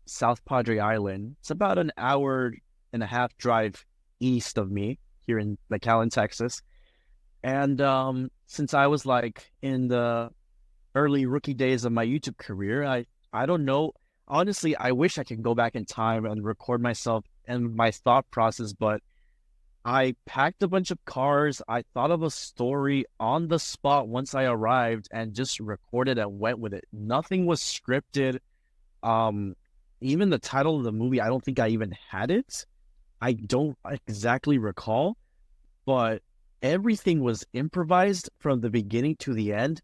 South Padre Island. It's about an hour and a half drive east of me here in McAllen, Texas. And since I was like in the early rookie days of my YouTube career, I don't know. Honestly, I wish I could go back in time and record myself and my thought process, but I packed a bunch of cars. I thought of a story on the spot once I arrived and just recorded and went with it. Nothing was scripted. Even the title of the movie, I don't think I even had it. I don't exactly recall, but everything was improvised from the beginning to the end.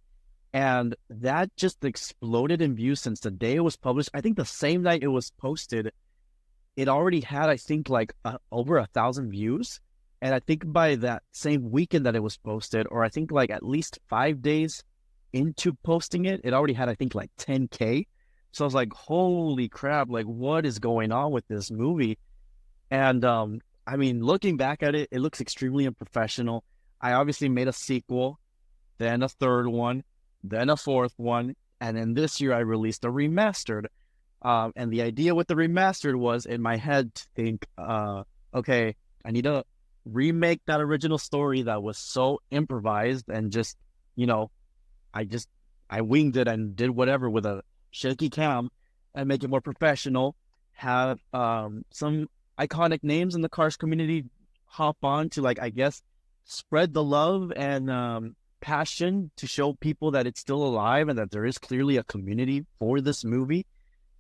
And that just exploded in views since the day it was published. I think the same night it was posted, it already had, I think, like over 1,000 views. And I think by that same weekend that it was posted, or I think like at least 5 days into posting it, it already had, I think, like 10K. So I was like, holy crap, like what is going on with this movie? And I mean, looking back at it, it looks extremely unprofessional. I obviously made a sequel, then a third one, then a fourth one, and then this year I released a remastered. And the idea with the remastered was in my head to think, okay, I need to remake that original story that was so improvised and just, you know, I winged it and did whatever with a shaky cam and make it more professional. Have some iconic names in the Cars community hop on to, like, I guess, spread the love and passion to show people that it's still alive and that there is clearly a community for this movie.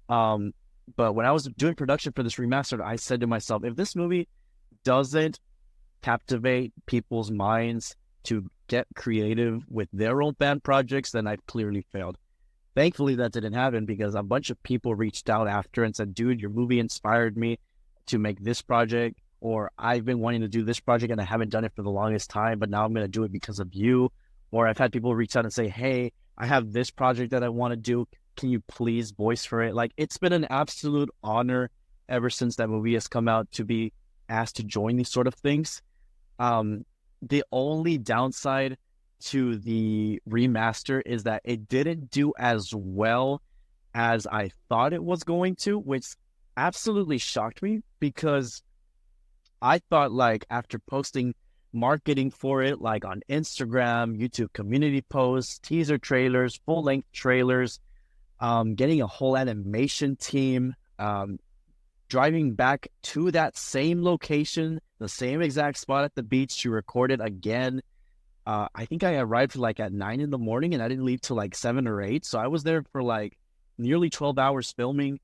But when I was doing production for this remastered, I said to myself, if this movie doesn't captivate people's minds to get creative with their own fan projects, then I've clearly failed. Thankfully, that didn't happen because a bunch of people reached out after and said, dude, your movie inspired me to make this project, or I've been wanting to do this project and I haven't done it for the longest time, but now I'm going to do it because of you. Or I've had people reach out and say, hey, I have this project that I want to do. Can you please voice for it? Like, it's been an absolute honor ever since that movie has come out to be asked to join these sort of things. The only downside to the remaster is that it didn't do as well as I thought it was going to, which absolutely shocked me because I thought, like, after posting marketing for it, like on Instagram, YouTube community posts, teaser trailers, full-length trailers, getting a whole animation team, driving back to that same location, the same exact spot at the beach to record it again. I think I arrived like at 9 in the morning and I didn't leave till like 7 or 8. So I was there for like nearly 12 hours filming.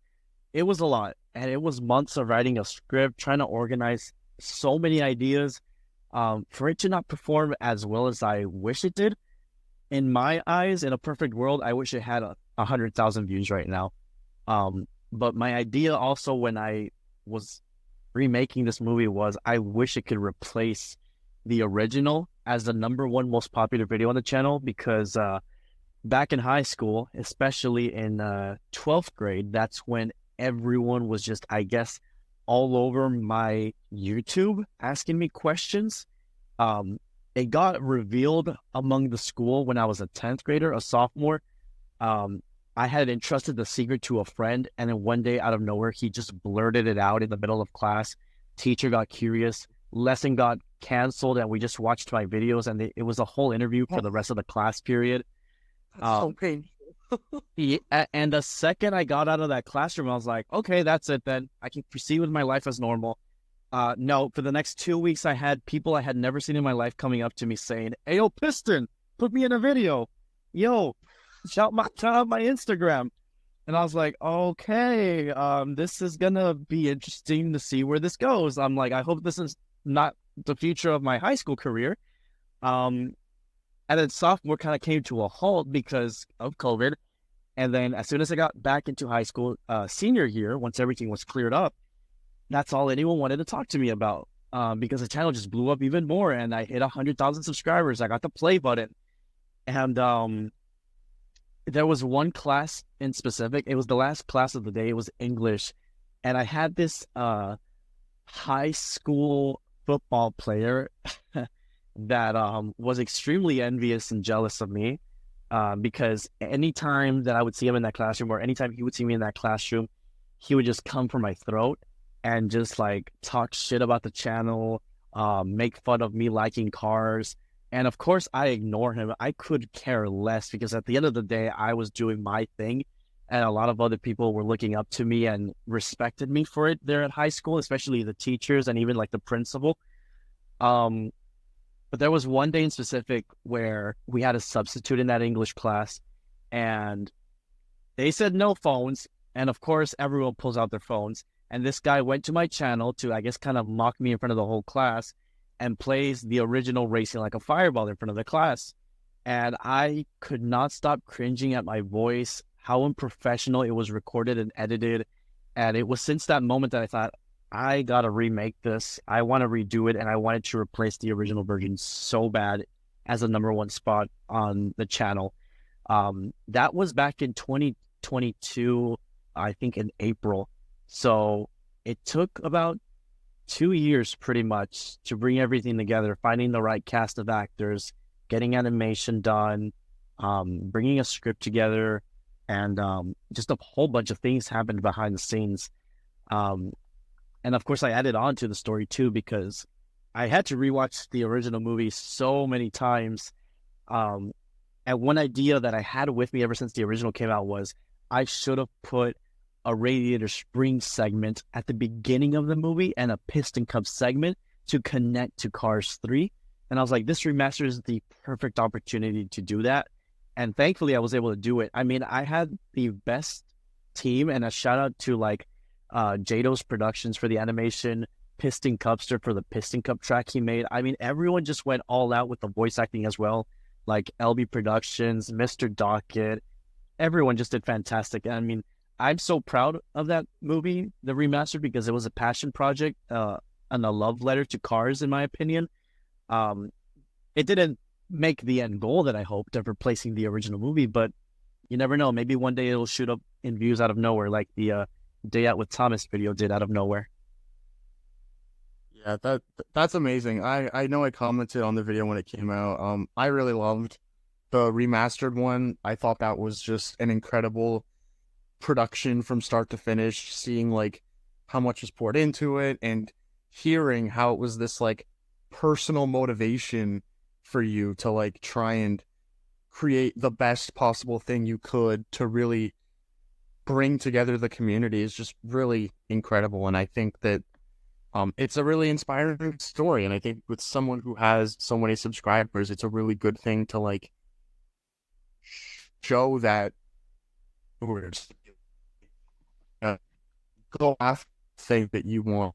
It was a lot. And it was months of writing a script, trying to organize so many ideas. For it to not perform as well as I wish it did, in my eyes, in a perfect world, I wish it had 100,000 views right now. But my idea also, when I was remaking this movie was I wish it could replace the original as the number one most popular video on the channel, because back in high school, especially in 12th grade, that's when everyone was just, I guess, all over my YouTube asking me questions. It got revealed among the school when I was a 10th grader, a sophomore. I had entrusted the secret to a friend, and then one day out of nowhere, he just blurted it out in the middle of class. Teacher got curious, lesson got canceled, and we just watched my videos, and it was a whole interview for the rest of the class period. That's so painful. And the second I got out of that classroom, I was like, okay, that's it then. I can proceed with my life as normal. No, for the next 2 weeks, I had people I had never seen in my life coming up to me saying, "Hey, yo, Piston, put me in a video. Yo, shout out my Instagram." And I was like, okay, this is gonna be interesting to see where this goes. I'm like, I hope this is not the future of my high school career. And then sophomore kind of came to a halt because of COVID. And then as soon as I got back into high school, senior year, once everything was cleared up, that's all anyone wanted to talk to me about, because the channel just blew up even more, and I hit 100,000 subscribers. I got the play button, and there was one class in specific. It was the last class of the day. It was English, and I had this high school football player that was extremely envious and jealous of me, because anytime that I would see him in that classroom, or anytime he would see me in that classroom, he would just come for my throat and just like talk shit about the channel, make fun of me liking cars. And of course I ignore him. I could care less, because at the end of the day, I was doing my thing, and a lot of other people were looking up to me and respected me for it there at high school, especially the teachers and even like the principal. But there was one day in specific where we had a substitute in that English class, and they said no phones. And of course, everyone pulls out their phones. And this guy went to my channel to, I guess, kind of mock me in front of the whole class, and plays the original Racing Like a Fireball in front of the class. And I could not stop cringing at my voice, how unprofessional it was recorded and edited. And it was since that moment that I thought, I gotta remake this. I want to redo it, and I wanted to replace the original version so bad as a number one spot on the channel. That was back in 2022, I think in April. So it took about 2 years pretty much to bring everything together, finding the right cast of actors, getting animation done, bringing a script together, and just a whole bunch of things happened behind the scenes. And of course I added on to the story too, because I had to rewatch the original movie so many times. And one idea that I had with me ever since the original came out was I should have put a Radiator Springs segment at the beginning of the movie and a Piston Cup segment to connect to Cars 3. And I was like, this remaster is the perfect opportunity to do that. And thankfully I was able to do it. I mean, I had the best team, and a shout out to like Jada's Productions for the animation, Piston Cupster for the Piston Cup track he made. I mean, everyone just went all out with the voice acting as well, like LB Productions, Mr. Docket. Everyone just did fantastic. I mean, I'm so proud of that movie, the remastered, because it was a passion project and a love letter to cars, in my opinion. It didn't make the end goal that I hoped of replacing the original movie, but you never know. Maybe one day it'll shoot up in views out of nowhere, like the Day Out with Thomas video did out of nowhere. Yeah, that's amazing. I know I commented on the video when it came out. I really loved the remastered one. I thought that was just an incredible production from start to finish, seeing like how much was poured into it and hearing how it was this like personal motivation for you to like try and create the best possible thing you could to really bring together the community is just really incredible. And I think that it's a really inspiring story. And I think with someone who has so many subscribers, it's a really good thing to like show that go after the thing that you want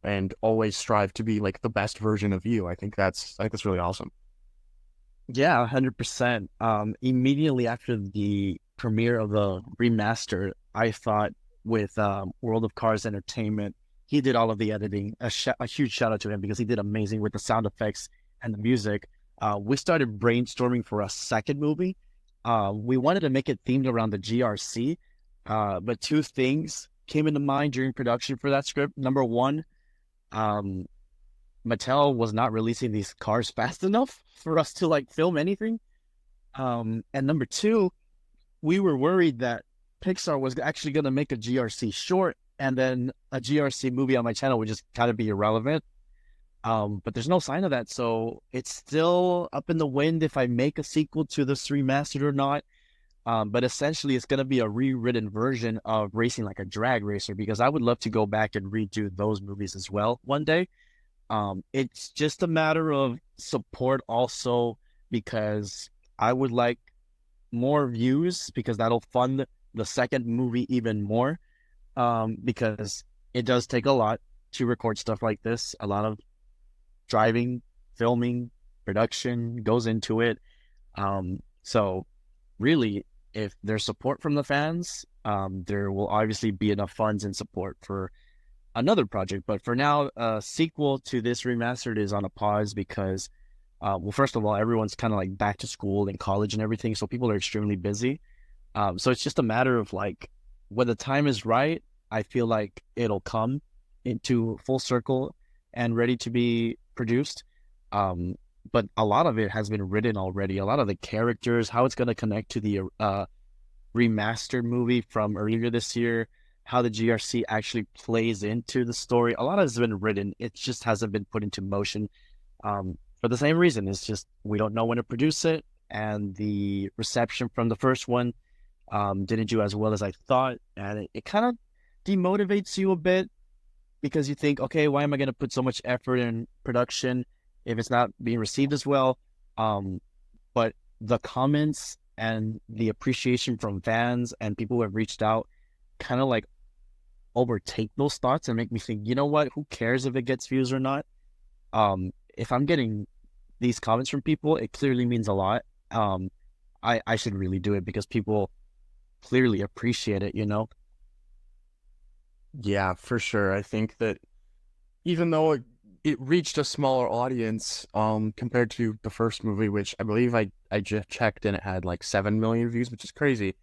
and always strive to be like the best version of you. I think that's really awesome. Yeah, 100%. Immediately after the premiere of the remaster, I thought with World of Cars Entertainment he did all of the editing. A huge shout out to him because he did amazing with the sound effects and the music. We started brainstorming for a second movie. We wanted to make it themed around the GRC, but two things came into mind during production for that script. Number one, um, Mattel was not releasing these cars fast enough for us to like film anything. And number two, we were worried that Pixar was actually going to make a GRC short, and then a GRC movie on my channel would just kind of be irrelevant. But there's no sign of that, so it's still up in the wind if I make a sequel to this remastered or not. But essentially, it's going to be a rewritten version of racing like a drag racer, because I would love to go back and redo those movies as well one day. It's just a matter of support also, because I would like more views, because that'll fund the second movie even more. Because it does take a lot to record stuff like this. A lot of driving, filming, production goes into it. So really, if there's support from the fans, there will obviously be enough funds and support for another project. But for now, a sequel to this remastered is on a pause because, well, first of all, everyone's kind of like back to school and college and everything, so people are extremely busy. So it's just a matter of like, when the time is right, I feel like it'll come into full circle and ready to be produced. But a lot of it has been written already. A lot of the characters, how it's going to connect to the remastered movie from earlier this year, how the GRC actually plays into the story. A lot has been written. It just hasn't been put into motion. For the same reason, it's just we don't know when to produce it, and the reception from the first one didn't do as well as I thought, and it kind of demotivates you a bit, because you think, okay, why am I going to put so much effort in production if it's not being received as well? But the comments and the appreciation from fans and people who have reached out kind of like overtake those thoughts and make me think, you know what, who cares if it gets views or not? If I'm getting these comments from people, it clearly means a lot. I should really do it because people clearly appreciate it, you know? Yeah, for sure. I think that even though it reached a smaller audience, compared to the first movie, which I believe I just checked and it had like 7 million views, which is crazy.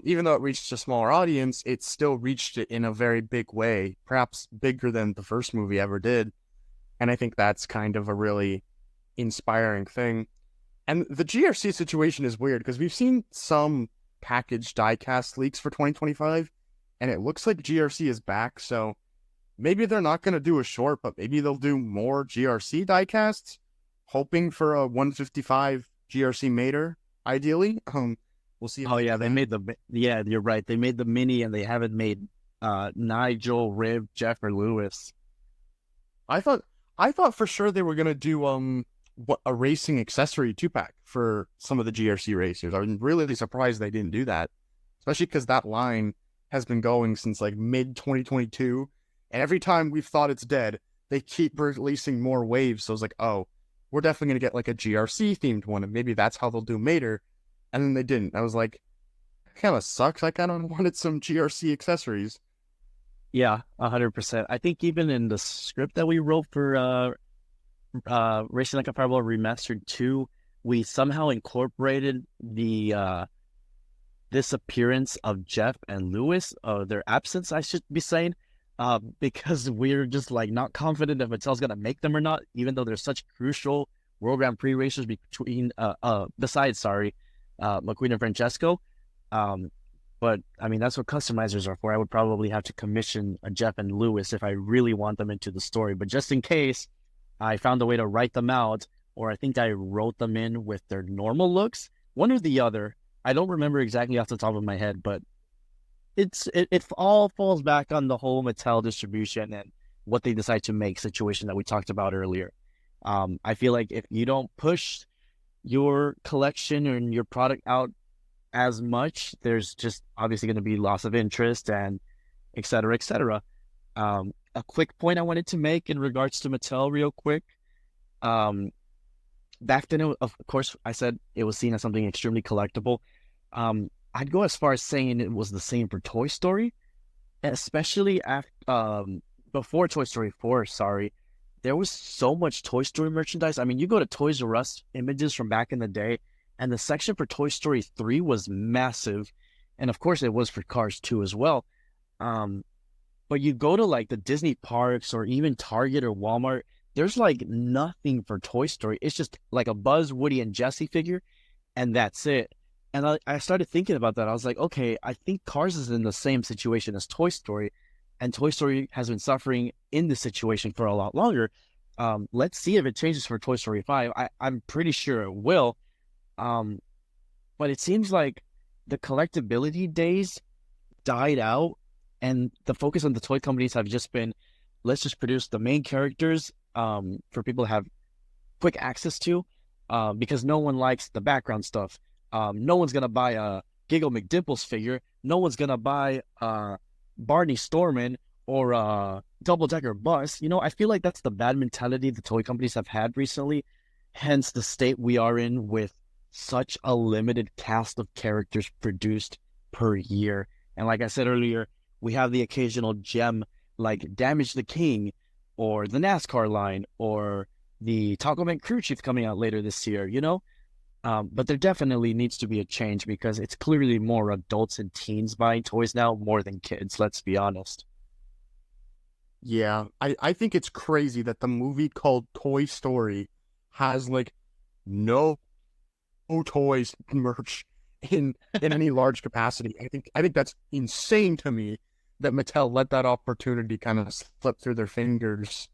Even though it reached a smaller audience, it still reached it in a very big way, perhaps bigger than the first movie ever did. And I think that's kind of a really inspiring thing. And the GRC situation is weird because we've seen some packaged diecast leaks for 2025, and it looks like GRC is back. So maybe they're not going to do a short, but maybe they'll do more GRC diecasts, hoping for a 155 GRC Mater, ideally. We'll see. Oh yeah, yeah, you're right. They made the mini, and they haven't made Nigel, Rib, Jeff, or Lewis. I thought for sure they were gonna do a racing accessory 2-pack for some of the GRC racers. I was really surprised they didn't do that, especially because that line has been going since like mid 2022, and every time we've thought it's dead, they keep releasing more waves. So I was like, oh, we're definitely gonna get like a GRC themed one, and maybe that's how they'll do Mater. And then they didn't. I was like, kind of sucks. I kind of wanted some GRC accessories. Yeah, 100%. I think even in the script that we wrote for Racing Like a Fireball Remastered 2, we somehow incorporated the disappearance of Jeff and Lewis, their absence, I should be saying, because we're just like not confident if Mattel's gonna make them or not, even though they're such crucial World Grand Prix racers besides McQueen and Francesco. But I mean, that's what customizers are for. I would probably have to commission a Jeff and Lewis if I really want them into the story. But just in case, I found a way to write them out, or I think I wrote them in with their normal looks, one or the other. I don't remember exactly off the top of my head, but it all falls back on the whole Mattel distribution and what they decide to make situation that we talked about earlier. I feel like if you don't push your collection and your product out as much, there's just obviously going to be loss of interest and et cetera, et cetera. A quick point I wanted to make in regards to Mattel real quick. Back then, of course, I said it was seen as something extremely collectible. I'd go as far as saying it was the same for Toy Story, especially after before Toy Story 4, sorry, there was so much Toy Story merchandise. I mean, you go to Toys R Us images from back in the day, and the section for Toy Story 3 was massive. And of course, it was for Cars 2 as well. Um, but you go to like the Disney parks or even Target or Walmart, there's like nothing for Toy Story. It's just like a Buzz, Woody, and Jessie figure, and that's it. And I started thinking about that. I was like, okay, I think Cars is in the same situation as Toy Story, and Toy Story has been suffering in this situation for a lot longer. Let's see if it changes for Toy Story 5. I'm pretty sure it will. Um, but it seems like the collectability days died out, and the focus on the toy companies have just been, let's just produce the main characters for people to have quick access to, because no one likes the background stuff. No one's gonna buy a Giggle McDimples figure. No one's gonna buy Barney Stormin or a Double Decker Bus. You know, I feel like that's the bad mentality the toy companies have had recently. Hence the state we are in with such a limited cast of characters produced per year. And like I said earlier, we have the occasional gem like Damage the King or the NASCAR line or the Tach-O-Mint crew chief coming out later this year, you know? But there definitely needs to be a change because it's clearly more adults and teens buying toys now more than kids, let's be honest. Yeah, I think it's crazy that the movie called Toy Story has like no toys merch in any large capacity. I think that's insane to me that Mattel let that opportunity kind of slip through their fingers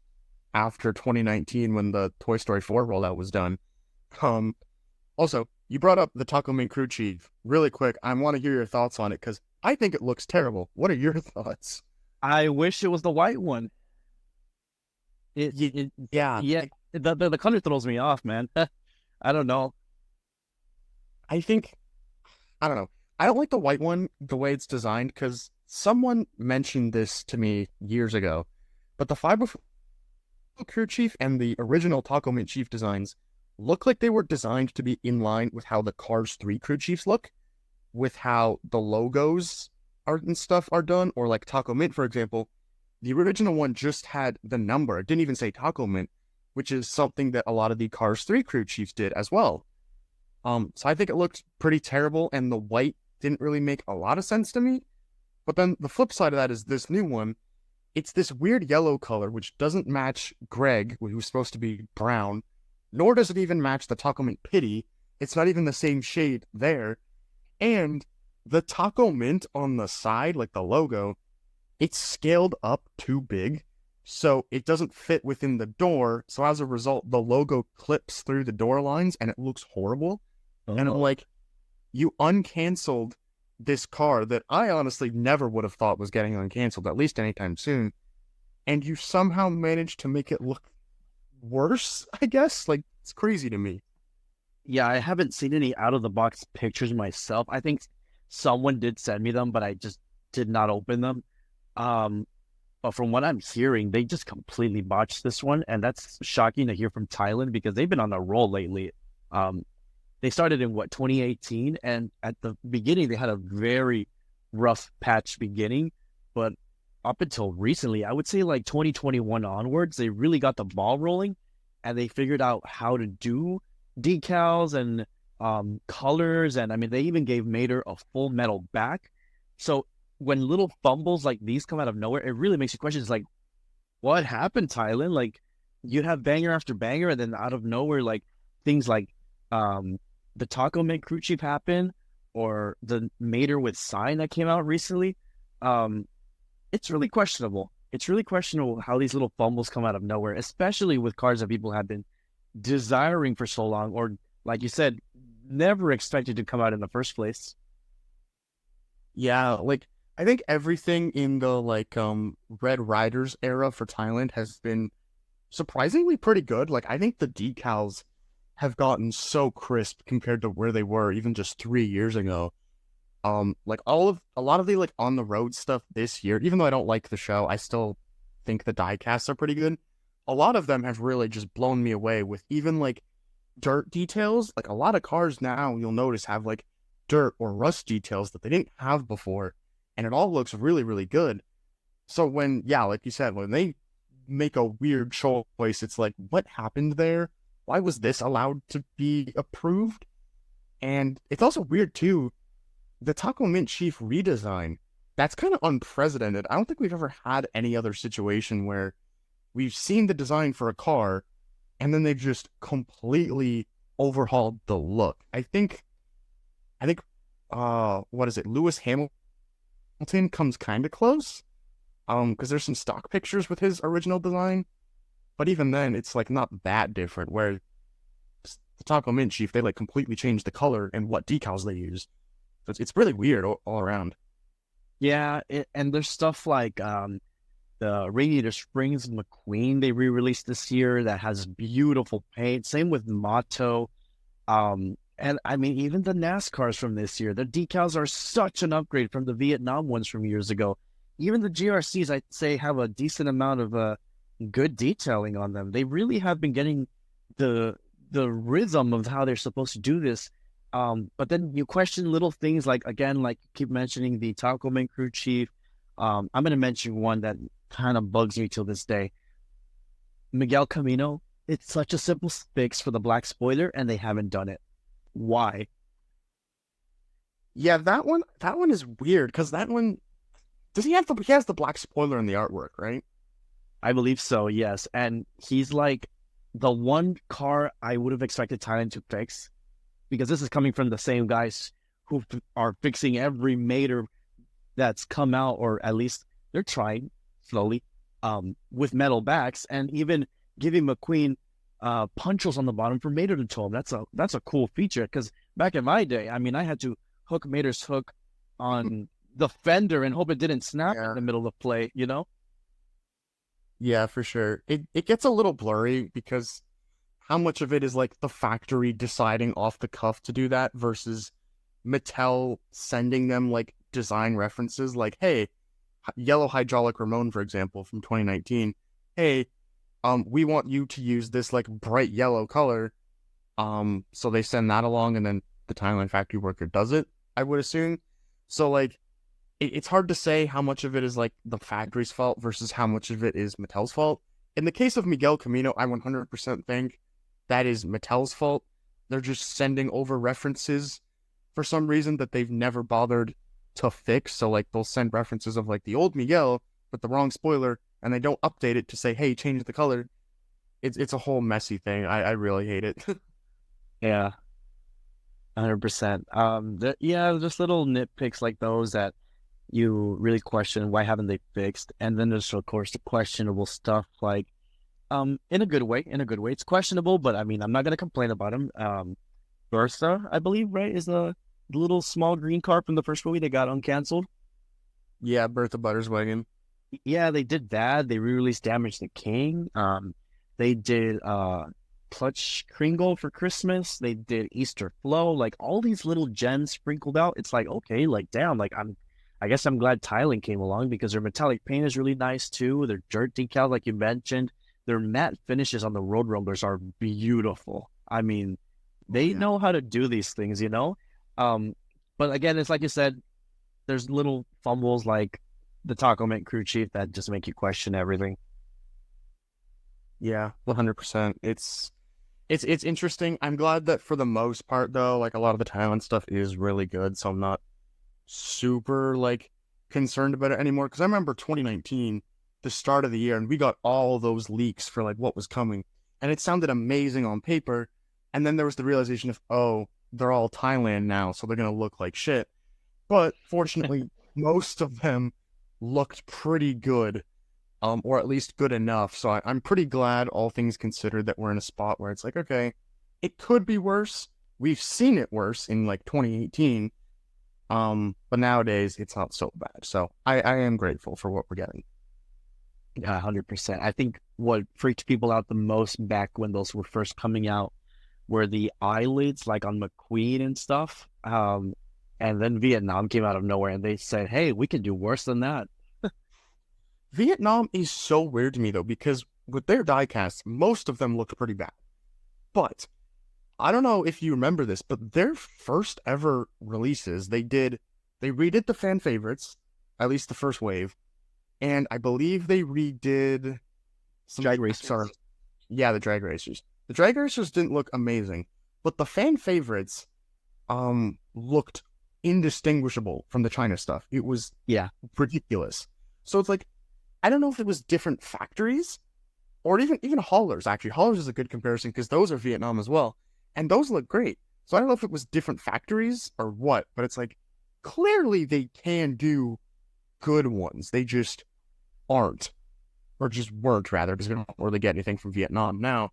after 2019 when the Toy Story 4 rollout was done. Also, you brought up the Tach-O-Mint crew chief. Really quick, I want to hear your thoughts on it because I think it looks terrible. What are your thoughts? I wish it was the white one. Yeah, Yeah, the color throws me off, man. I don't know. I think, I don't know. I don't like the white one the way it's designed because someone mentioned this to me years ago. But the Fiber crew chief and the original Tach-O-Mint chief designs look like they were designed to be in line with how the Cars 3 crew chiefs look, with how the logos are and stuff are done, or like Tach-O-Mint, for example. The original one just had the number. It didn't even say Tach-O-Mint, which is something that a lot of the Cars 3 crew chiefs did as well. So I think it looked pretty terrible, and the white didn't really make a lot of sense to me. But then the flip side of that is this new one. It's this weird yellow color, which doesn't match Greg, who's supposed to be brown, nor does it even match the Tach-O-Mint Pity. It's not even the same shade there. And the Tach-O-Mint on the side, like the logo, it's scaled up too big, so it doesn't fit within the door. So as a result, the logo clips through the door lines, and it looks horrible. And I'm like, you uncanceled this car that I honestly never would have thought was getting uncanceled, at least anytime soon. And you somehow managed to make it look worse, I guess? Like, it's crazy to me. Yeah, I haven't seen any out of the box pictures myself. I think someone did send me them, but I just did not open them. But from what I'm hearing, they just completely botched this one, and that's shocking to hear from Thailand because they've been on a roll lately. They started in 2018, and at the beginning they had a very rough patch beginning, but up until recently, I would say like 2021 onwards, they really got the ball rolling, and they figured out how to do decals and colors, and I mean they even gave Mater a full metal back. So when little fumbles like these come out of nowhere, it really makes you question. It's like, what happened, Thailand? Like, you have banger after banger, and then out of nowhere, like things like the Tach-O-Mint crew chief happen, or the Mater with sign that came out recently. It's really questionable. It's really questionable how these little fumbles come out of nowhere, especially with cars that people have been desiring for so long, or like you said, never expected to come out in the first place. Yeah, like I think everything in the like Red Riders era for Thailand has been surprisingly pretty good. Like I think the decals have gotten so crisp compared to where they were even just 3 years ago. Like a lot of the like on the road stuff this year, even though I don't like the show, I still think the diecasts are pretty good. A lot of them have really just blown me away with even like dirt details. Like a lot of cars now you'll notice have like dirt or rust details that they didn't have before, and it all looks really, really good. So when, yeah, like you said, when they make a weird choice, it's like, what happened there? Why was this allowed to be approved? And it's also weird too, the Tach-O-Mint Chief redesign. That's kind of unprecedented. I don't think we've ever had any other situation where we've seen the design for a car and then they've just completely overhauled the look. I think what is it? Lewis Hamilton comes kind of close. Because there's some stock pictures with his original design, but even then, it's like not that different. Where the Tach-O-Mint Chief, they like completely changed the color and what decals they use. So it's really weird all around. Yeah, and there's stuff like the Radiator Springs McQueen they re-released this year that has beautiful paint. Same with Motto. And I mean, even the NASCARs from this year, the decals are such an upgrade from the Vietnam ones from years ago. Even the GRCs, I'd say, have a decent amount of good detailing on them. They really have been getting the rhythm of how they're supposed to do this. But then you question little things like, again, like keep mentioning the Tach-O-Mint crew chief. I'm going to mention one that kind of bugs me till this day. Miguel Camino. It's such a simple fix for the black spoiler, and they haven't done it. Why? Yeah, that one is weird because that one he has the black spoiler in the artwork, right? I believe so, yes. And he's like the one car I would have expected Thailand to fix, because this is coming from the same guys who are fixing every Mater that's come out, or at least they're trying slowly, with metal backs, and even giving McQueen punchos on the bottom for Mater to tow him. That's a cool feature, because back in my day, I mean, I had to hook Mater's hook on the fender and hope it didn't snap in the middle of play, you know? Yeah, for sure. It gets a little blurry because how much of it is like the factory deciding off the cuff to do that versus Mattel sending them like design references like, hey, Yellow Hydraulic Ramon, for example, from 2019. Hey, we want you to use this like bright yellow color. So they send that along and then the Thailand factory worker does it, I would assume. So like it's hard to say how much of it is like the factory's fault versus how much of it is Mattel's fault. In the case of Miguel Camino, I 100% think that is Mattel's fault. They're just sending over references for some reason that they've never bothered to fix. So like they'll send references of like the old Miguel with the wrong spoiler and they don't update it to say, hey, change the color. It's a whole messy thing. I really hate it. Yeah, 100%. Yeah, just little nitpicks like those that you really question why haven't they fixed. And then there's of course the questionable stuff like in a good way, it's questionable, but I mean, I'm not gonna complain about him. Bertha, I believe, right, is the little small green car from the first movie that got uncanceled. Yeah, Bertha Butterswagon. Yeah, they did that. They re-released Damage the King. They did Clutch Kringle for Christmas. They did Easter Flow. Like all these little gems sprinkled out. It's like, okay, like damn, like I guess I'm glad Thailand came along, because their metallic paint is really nice too. Their dirt decal, like you mentioned, their matte finishes on the road rumblers are beautiful. I mean, they know how to do these things, you know? But again, it's like you said, there's little fumbles like the Tach-O-Mint crew chief that just make you question everything. Yeah, 100%. It's interesting. I'm glad that for the most part though, like a lot of the Thailand stuff is really good, so I'm not super like concerned about it anymore. Because I remember 2019, the start of the year, and we got all those leaks for like what was coming, and it sounded amazing on paper, and then there was the realization of, oh, they're all Thailand now, so they're gonna look like shit. But fortunately, most of them looked pretty good, or at least good enough. So I'm pretty glad, all things considered, that we're in a spot where it's like, okay, it could be worse. We've seen it worse in like 2018, but nowadays it's not so bad. So I am grateful for what we're getting. Yeah, 100%. I think what freaked people out the most back when those were first coming out were the eyelids, like on McQueen and stuff. And then Vietnam came out of nowhere and they said, hey, we can do worse than that. Vietnam is so weird to me though, because with their diecasts, most of them looked pretty bad. But I don't know if you remember this, but their first ever releases, they redid the fan favorites, at least the first wave, and I believe they redid some Drag racers. Sorry, yeah, the drag racers. The drag racers didn't look amazing, but the fan favorites looked indistinguishable from the China stuff. It was Yeah. ridiculous. So it's like, I don't know if it was different factories or even haulers. Actually, haulers is a good comparison because those are Vietnam as well, and those look great. So I don't know if it was different factories or what, but it's like clearly they can do good ones. They just aren't, or just weren't rather, because we don't really get anything from Vietnam now.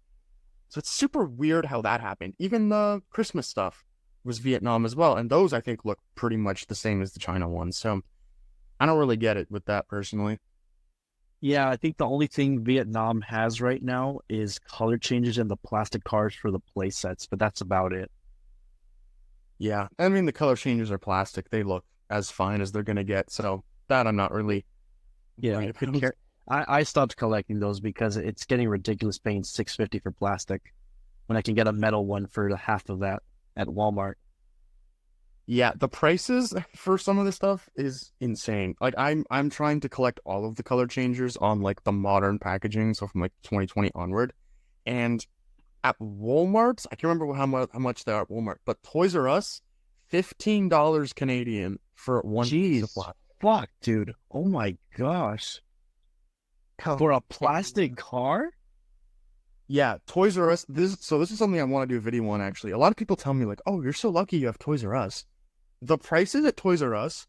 So it's super weird how that happened. Even the Christmas stuff was Vietnam as well, and those I think look pretty much the same as the China ones. So I don't really get it with that personally. Yeah, I think the only thing Vietnam has right now is color changes in the plastic cars for the play sets, but that's about it. Yeah, I mean the color changes are plastic; they look as fine as they're gonna get. So that I'm not really. Yeah, worried I could about. care. I stopped collecting those because it's getting ridiculous paying $650 for plastic when I can get a metal one for the half of that at Walmart. Yeah, the prices for some of this stuff is insane. Like I'm trying to collect all of the color changers on like the modern packaging, so from like 2020 onward. And at Walmart, I can't remember how much they are at Walmart, but Toys R Us, $15 Canadian for one piece of Jeez, plastic. fuck, dude. Oh my gosh. For a plastic car? Yeah, Toys R Us. This is something I want to do a video on actually. A lot of people tell me like, "Oh, you're so lucky you have Toys R Us." The prices at Toys R Us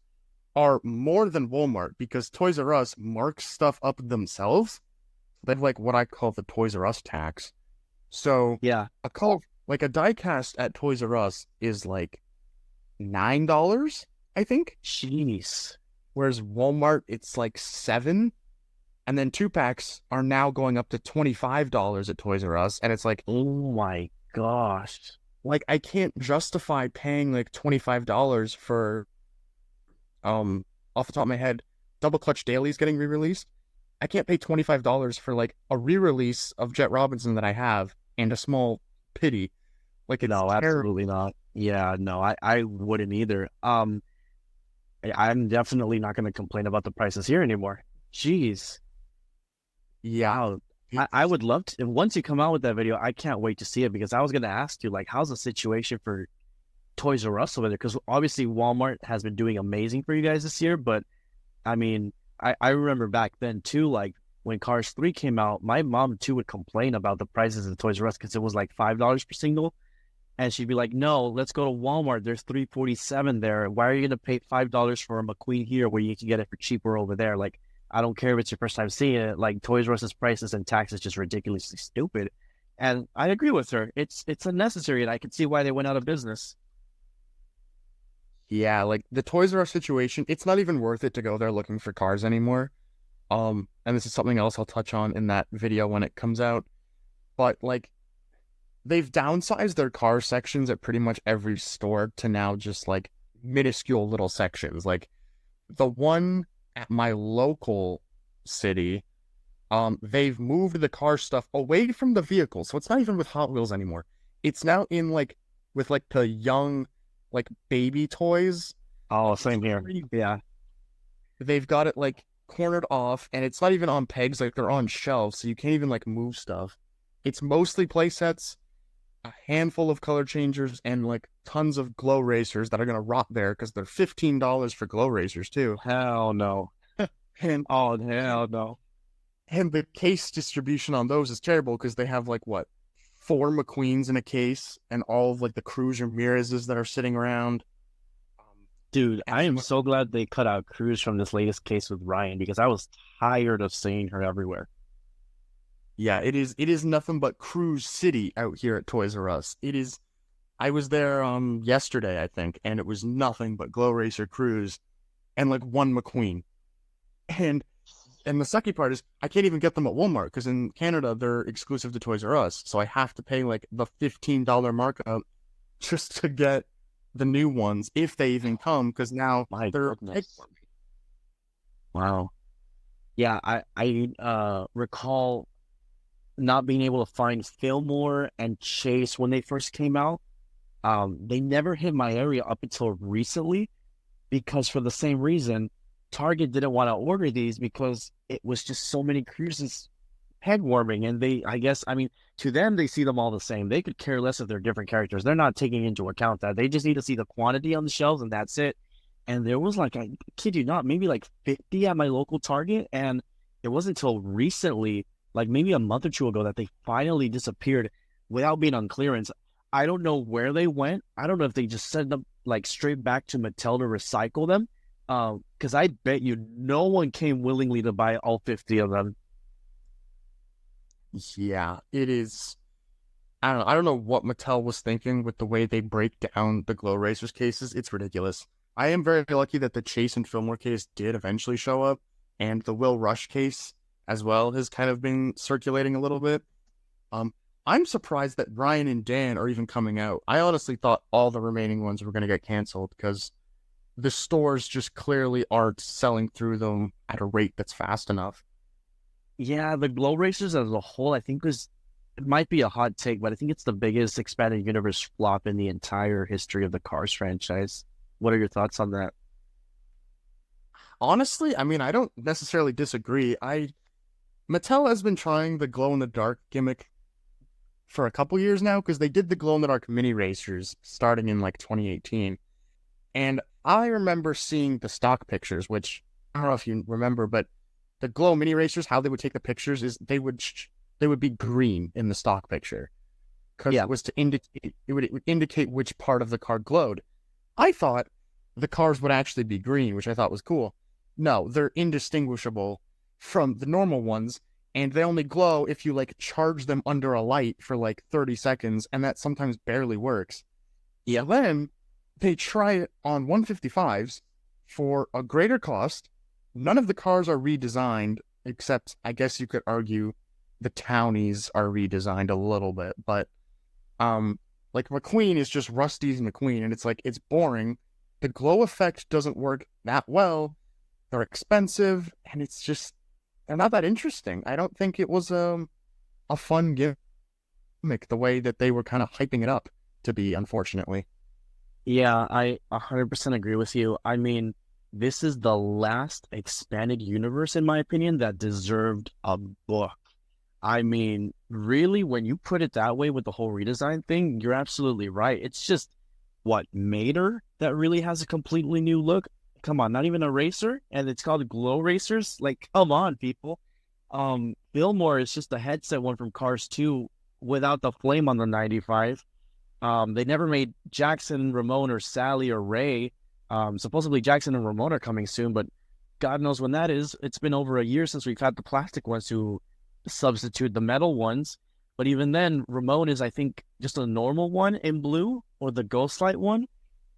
are more than Walmart because Toys R Us marks stuff up themselves. They have like what I call the Toys R Us tax. So Yeah. like a diecast at Toys R Us is like $9, I think. Jeez. Whereas Walmart it's like 7. And then 2-packs are now going up to $25 at Toys R Us. And it's like, Oh my gosh. I can't justify paying like $25 for off the top of my head, Double Clutch Dailies getting re-released. I can't pay $25 for like a re-release of Jet Robinson that I have and a small pity. Like it's No, terrible. absolutely not. Yeah, no, I wouldn't either. I'm definitely not going to complain about the prices here anymore. Jeez. Yeah. Wow. I would love to. And once you come out with that video, I can't wait to see it because I was going to ask you, like, how's the situation for Toys R Us over there? Because obviously Walmart has been doing amazing for you guys this year. But I mean, I remember back then too, like when Cars 3 came out, my mom too would complain about the prices of Toys R Us because it was like $5 per single. And she'd be like, no, let's go to Walmart. There's $3.47 there. Why are you going to pay $5 for a McQueen here where you can get it for cheaper over there? Like, I don't care if it's your first time seeing it. Like, Toys R Us's prices and tax is just ridiculously stupid. And I agree with her. It's unnecessary, and I can see why they went out of business. Yeah, like the Toys R Us situation, it's not even worth it to go there looking for cars anymore. And this is something else I'll touch on in that video when it comes out. But like they've downsized their car sections at pretty much every store to now just like minuscule little sections. Like the one at my local city, they've moved the car stuff away from the vehicle. So it's not even with Hot Wheels anymore. It's now in like with like the young like baby toys. Oh, same here. Yeah. They've got it like cornered off and it's not even on pegs, like they're on shelves, so you can't even like move stuff. It's mostly play sets, a handful of color changers, and like tons of glow racers that are gonna rot there because they're $15 for glow racers too. Hell no. And Oh, hell no. and the case distribution on those is terrible because they have like what 4 McQueens in a case and all of like the Cruz Ramirez's that are sitting around. Dude, I am so glad they cut out Cruz from this latest case with Ryan because I was tired of seeing her everywhere. Yeah, it is nothing but Cruise City out here at Toys R Us. It is. I was there yesterday, I think, and it was nothing but Glow Racer Cruise and like 1 McQueen. And the sucky part is I can't even get them at Walmart because in Canada they're exclusive to Toys R Us, so I have to pay like the $15 markup just to get the new ones if they even come because now My they're goodness. Wow. Yeah, I recall not being able to find Fillmore and Chase when they first came out. They never hit my area up until recently because for the same reason, Target didn't want to order these because it was just so many cruises head warming. And they, I guess, I mean, to them, they see them all the same. They could care less if they're different characters. They're not taking into account that. They just need to see the quantity on the shelves and that's it. And there was like, I kid you not, maybe like 50 at my local Target. And it wasn't until recently, like maybe a month or two ago, that they finally disappeared without being on clearance. I don't know where they went. I don't know if they just sent them like straight back to Mattel to recycle them. Because I bet you no one came willingly to buy all 50 of them. Yeah, it is. I don't know what Mattel was thinking with the way they break down the Glow Racers cases. It's ridiculous. I am very lucky that the Chase and Fillmore case did eventually show up, and the Will Rush case as well has kind of been circulating a little bit. I'm surprised that Ryan and Dan are even coming out. I honestly thought all the remaining ones were going to get canceled because the stores just clearly aren't selling through them at a rate that's fast enough. Yeah, the Glow Racers as a whole, I think it might be a hot take, but I think it's the biggest expanded universe flop in the entire history of the Cars franchise. What are your thoughts on that? Honestly, I mean, I don't necessarily disagree. Mattel has been trying the glow in the dark gimmick for a couple years now because they did the glow in the dark mini racers starting in like 2018. And I remember seeing the stock pictures, which I don't know if you remember, but the glow mini racers, how they would take the pictures is they would be green in the stock picture because Yeah. it was to indicate it would indicate which part of the car glowed. I thought the cars would actually be green, which I thought was cool. No, they're indistinguishable from the normal ones, and they only glow if you like charge them under a light for like 30 seconds, and that sometimes barely works. Yeah. Then they try it on 155s for a greater cost. None of the cars are redesigned, except I guess you could argue the townies are redesigned a little bit, but like McQueen is just Rusty's McQueen, and it's like it's boring. The glow effect doesn't work that well. They're expensive, and it's just they're not that interesting. I don't think it was a fun gimmick the way that they were kind of hyping it up to be, unfortunately. Yeah, I 100% agree with you. I mean, this is the last expanded universe, in my opinion, that deserved a book. I mean, really, when you put it that way with the whole redesign thing, you're absolutely right. It's just what Mater that really has a completely new look. Come on, not even a racer, and it's called Glow Racers. Like, come on, people. Fillmore is just the headset one from Cars 2 without the flame on the 95. They never made Jackson, Ramon, or Sally or Ray. Supposedly Jackson and Ramon are coming soon, but God knows when that is. It's been over a year since we've had the plastic ones to substitute the metal ones. But even then, Ramon is, I think, just a normal one in blue or the Ghostlight one.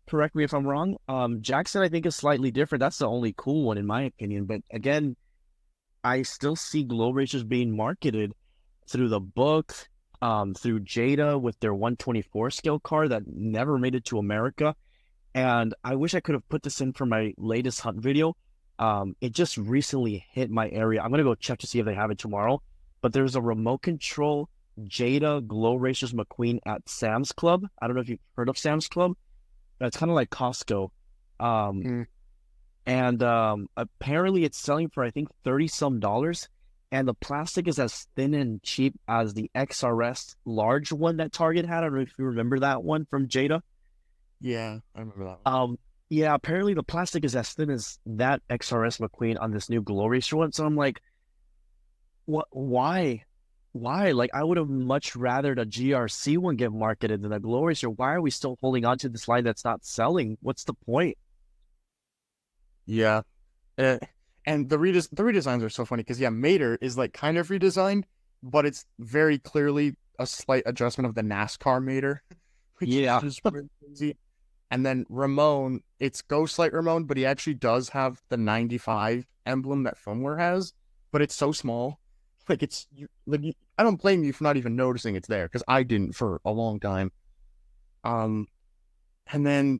Correct me if I'm wrong. Jackson, I think, is slightly different. That's the only cool one, in my opinion. But again, I still see Glow Racers being marketed through the book, through Jada with their 124 scale car that never made it to America. And I wish I could have put this in for my latest hunt video. It just recently hit my area. I'm going to go check to see if they have it tomorrow. But there's a remote control Jada Glow Racers McQueen at Sam's Club. I don't know if you've heard of Sam's Club. It's kind of like Costco. And apparently it's selling for, I think, 30 some dollars. And the plastic is as thin and cheap as the XRS large one that Target had. I don't know if you remember that one from Jada. Yeah, I remember that one. Yeah, apparently the plastic is as thin as that XRS McQueen on this new Glow Racer one. So I'm like, what? Why? Why? Like, I would have much rather the GRC one get marketed than the Glow Racer. Why are we still holding on to this line that's not selling? What's the point? Yeah. And the redesigns are so funny because, yeah, Mater is like kind of redesigned, but it's very clearly a slight adjustment of the NASCAR Mater, which Yeah. is just really crazy. And then Ramon, it's Ghostlight Ramon, but he actually does have the 95 emblem that Firmware has, but it's so small. Like, I don't blame you for not even noticing it's there because I didn't for a long time. And then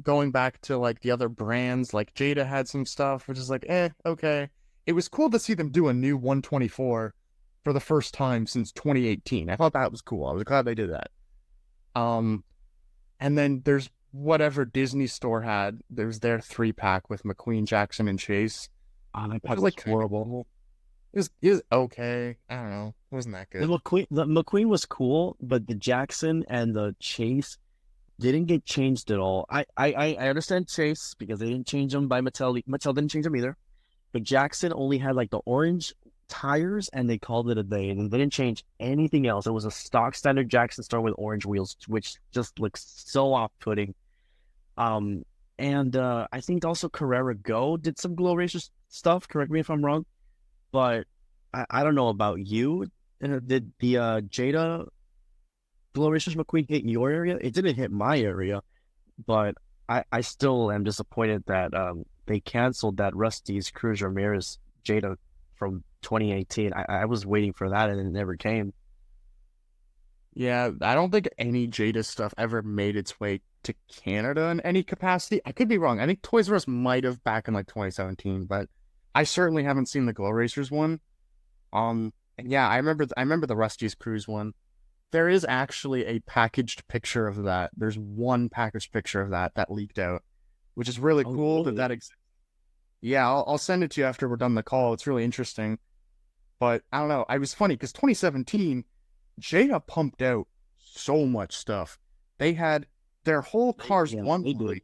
going back to like the other brands, like Jada had some stuff, which is like, okay. It was cool to see them do a new 124 for the first time since 2018. I thought that was cool. I was glad they did that. And then there's whatever Disney store had. There was their 3-pack with McQueen, Jackson, and Chase. That It pack was was like kind of horrible. cool. It was okay. I don't know. It wasn't that good. The McQueen was cool, but the Jackson and the Chase didn't get changed at all. I understand Chase because they didn't change them by Mattel. Mattel didn't change them either. But Jackson only had like the orange tires and they called it a day. And they didn't change anything else. It was a stock standard Jackson Star with orange wheels, which just looks so off-putting. Um, and I think also Carrera Go did some Glow Racers stuff. Correct me if I'm wrong. But I don't know about you. Did the Jada Glow Racers McQueen hit your area? It didn't hit my area, but I still am disappointed that they canceled that Rusty's Cruz Ramirez Jada from 2018. I was waiting for that and it never came. Yeah, I don't think any Jada stuff ever made its way to Canada in any capacity. I could be wrong. I think Toys R Us might have back in like 2017, but I certainly haven't seen the Glow Racers one. And yeah, I remember the Rusty's Cruise one. There is actually a packaged picture of that. There's one packaged picture of that leaked out, which is really Oh, cool really? that exists. Yeah, I'll send it to you after we're done the call. It's really interesting. But I don't know. I was funny because 2017, Jada pumped out so much stuff. They had their whole Cars Yeah, 1 they line,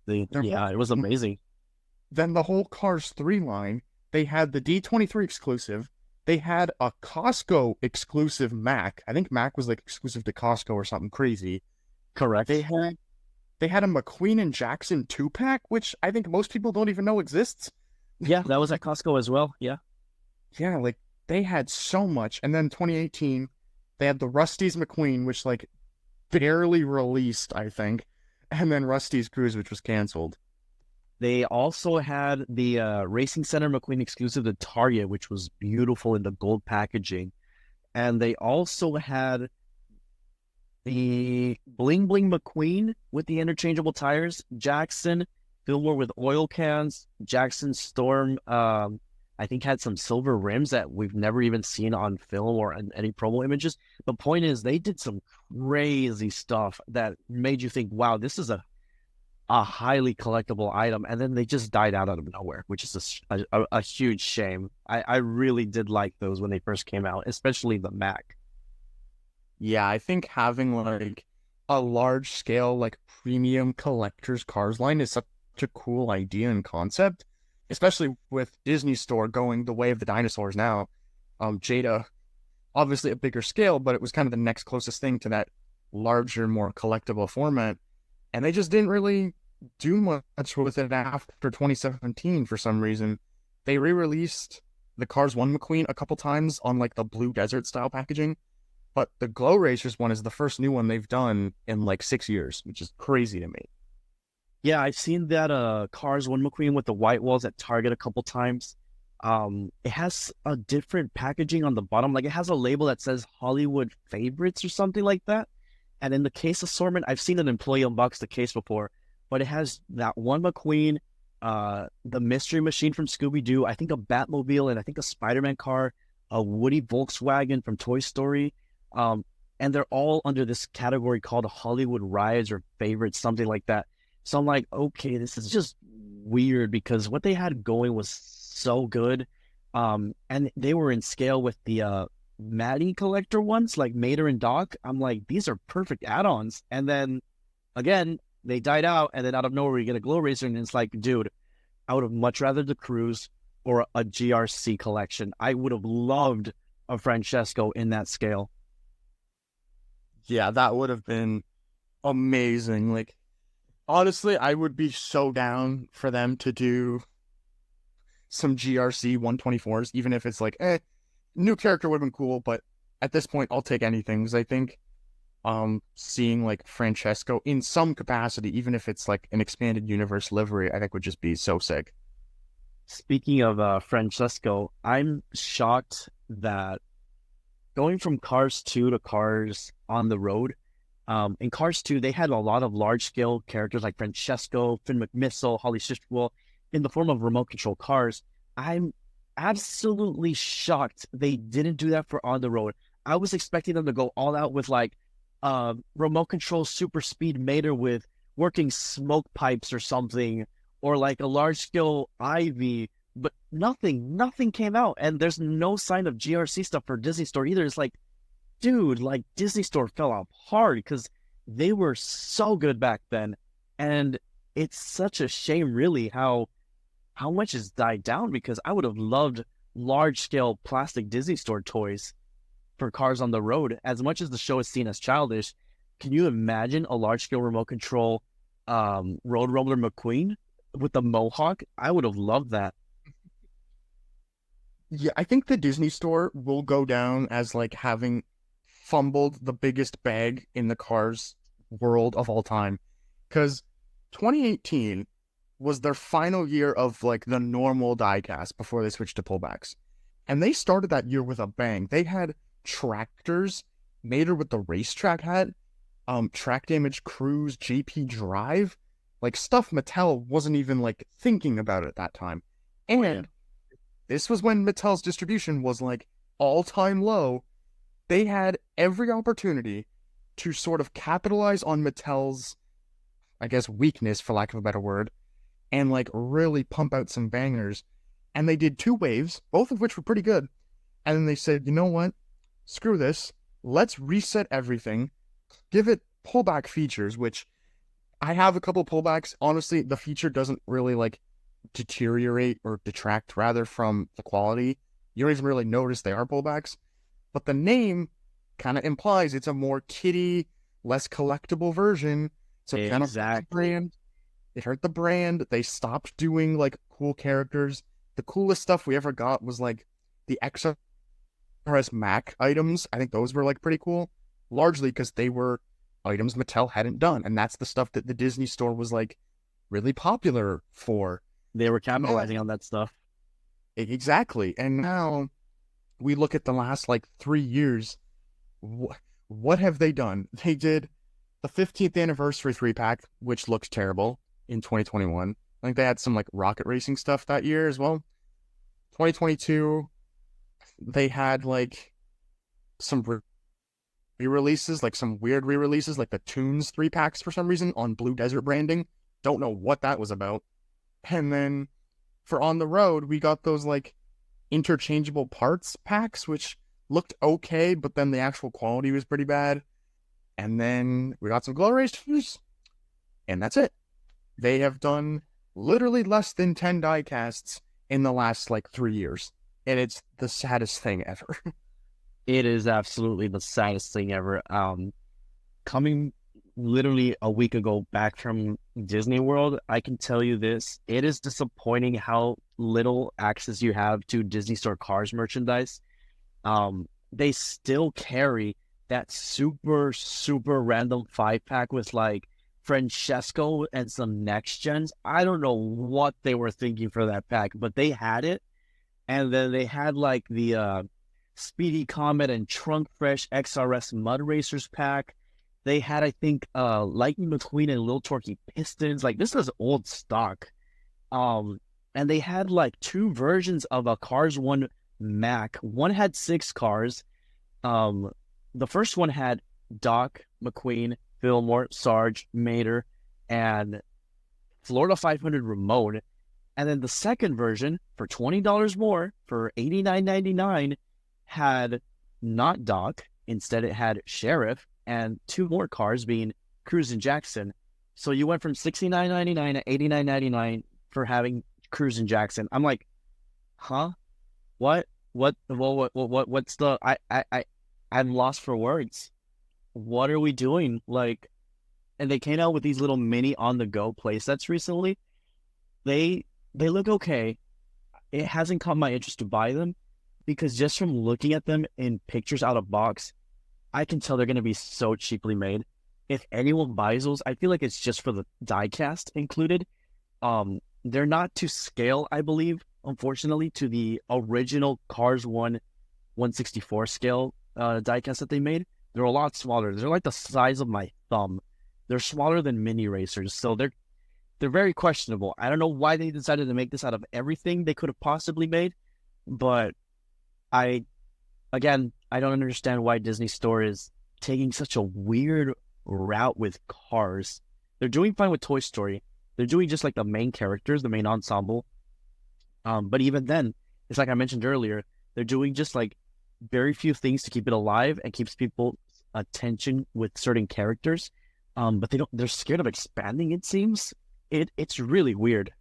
did. their whole, Yeah, it was amazing. then the whole Cars 3 line. They had the D23 exclusive. They had a Costco exclusive Mac. I think Mac was like exclusive to Costco or something crazy. They Correct. had they had a McQueen and Jackson 2-pack, which I think most people don't even know exists. Yeah, that was at Costco as well. Yeah. Yeah, like they had so much. And then 2018, they had the Rusty's McQueen, which like barely released, I think. And then Rusty's Cruise, which was canceled. They also had the Racing Center McQueen exclusive to Target, which was beautiful in the gold packaging. And they also had the Bling Bling McQueen with the interchangeable tires, Jackson Fillmore with oil cans, Jackson Storm. I think had some silver rims that we've never even seen on film or in any promo images. The point is, they did some crazy stuff that made you think, "Wow, this is a highly collectible item," and then they just died out of nowhere, which is a huge shame. I really did like those when they first came out, especially the Mac. Yeah, I think having like a large scale, like premium collector's cars line is such a cool idea and concept, especially with Disney Store going the way of the dinosaurs now. Jada, obviously a bigger scale, but it was kind of the next closest thing to that larger, more collectible format. And they just didn't really do much with it after 2017 for some reason. They re-released the Cars 1 McQueen a couple times on like the Blue Desert style packaging, but the Glow Racers one is the first new one they've done in like 6 years, which is crazy to me. Yeah, I've seen that Cars 1 McQueen with the white walls at Target a couple times. It has a different packaging on the bottom. Like it has a label that says Hollywood Favorites or something like that. And in the case assortment, I've seen an employee unbox the case before, but it has that one McQueen, the Mystery Machine from Scooby-Doo, I think a Batmobile, and I think a Spider-Man car, a Woody Volkswagen from Toy Story. And they're all under this category called Hollywood Rides or Favorites, something like that. So I'm like, okay, this is just weird because what they had going was so good. And they were in scale with the Maddie collector ones, like Mater and Doc. I'm like, these are perfect add-ons. And then again, they died out, and then out of nowhere, you get a Glow Racer, and it's like, dude, I would have much rather the Cruise or a GRC collection. I would have loved a Francesco in that scale. Yeah, that would have been amazing. Like, honestly, I would be so down for them to do some GRC 124s, even if it's like, new character would have been cool, but at this point, I'll take anything. Because I think seeing like Francesco in some capacity, even if it's like an expanded universe livery, I think would just be so sick. Speaking of Francesco, I'm shocked that going from Cars 2 to Cars on the Road, in Cars 2, they had a lot of large-scale characters like Francesco, Finn McMissile, Holly Schiffwell, in the form of remote control cars. I'm absolutely shocked they didn't do that for On the Road. I was expecting them to go all out with like remote control super speed Mater with working smoke pipes or something, or like a large scale Ivy, but nothing came out. And there's no sign of GRC stuff for Disney Store either. It's like, dude, like Disney Store fell off hard because they were so good back then. And it's such a shame, really, how much has died down, because I would have loved large scale plastic Disney Store toys for cars on the road. As much as the show is seen as childish, can you imagine a large scale remote control Road Roller McQueen with the mohawk? I would have loved that. Yeah, I think the Disney Store will go down as like having fumbled the biggest bag in the Cars world of all time. Because 2018 was their final year of like the normal diecast before they switched to pullbacks. And they started that year with a bang. They had tractors, Mater with the racetrack hat, track damage cruise, JP drive, like stuff Mattel wasn't even like thinking about at that time. And this was when Mattel's distribution was like all-time low. They had every opportunity to sort of capitalize on Mattel's, I guess, weakness, for lack of a better word, and like really pump out some bangers. And they did 2 waves, both of which were pretty good. And then they said, you know what? Screw this. Let's reset everything. Give it pullback features, which I have a couple pullbacks. Honestly, the feature doesn't really like deteriorate or detract rather from the quality. You don't even really notice they are pullbacks. But the name kind of implies it's a more kiddie, less collectible version. So it kind of hurt the brand. It hurt the brand. They stopped doing like cool characters. The coolest stuff we ever got was like the XRS Mac items. I think those were like pretty cool, largely because they were items Mattel hadn't done. And that's the stuff that the Disney Store was like really popular for. They were capitalizing on that stuff. Exactly. And now we look at the last like 3 years. What have they done? They did the 15th anniversary 3-pack, which looks terrible in 2021. I think they had some like rocket racing stuff that year as well. 2022, they had like some re-releases, like some weird re-releases, like the Tunes 3-packs for some reason on Blue Desert branding. Don't know what that was about. And then for On the Road, we got those like interchangeable parts packs, which looked okay, but then the actual quality was pretty bad. And then we got some glow racers, and that's it. They have done literally less than 10 diecasts in the last like 3 years. And it's the saddest thing ever. It is absolutely the saddest thing ever. Coming literally a week ago back from Disney World, I can tell you this. It is disappointing how little access you have to Disney Store Cars merchandise. They still carry that super, super random 5-pack with like Francesco and some next gens. I don't know what they were thinking for that pack, but they had it. And then they had like the Speedy Comet and Trunk Fresh XRS Mud Racers pack. They had, I think, Lightning McQueen and Lil Torquey Pistons. Like, this is old stock. And they had like 2 versions of a Cars 1 Mac. One had 6 cars. The first one had Doc, McQueen, Fillmore, Sarge, Mater, and Florida 500 Remote. And then the second version, for $20 more, for $89.99, had not Doc. Instead, it had Sheriff and 2 more cars, being Cruz and Jackson. So you went from $69.99 to $89.99 for having Cruz and Jackson. I'm like, huh? What? What's the? I'm lost for words. What are we doing? Like, and they came out with these little mini on-the-go playsets recently. They look okay. It hasn't caught my interest to buy them, because just from looking at them in pictures out of box, I can tell they're going to be so cheaply made. If anyone buys those, I feel like it's just for the diecast included. They're not to scale, I believe, unfortunately, to the original Cars 1 1/64 scale diecast that they made. They're a lot smaller. They're like the size of my thumb. They're smaller than mini racers, so they're very questionable. I don't know why they decided to make this out of everything they could have possibly made, but I don't understand why Disney Store is taking such a weird route with cars. they're doing fine with Toy Story. They're doing just like the main characters, the main ensemble. But even then, it's like I mentioned earlier, they're doing just like very few things to keep it alive and keeps people's attention with certain characters. But they're scared of expanding, it seems. It's really weird.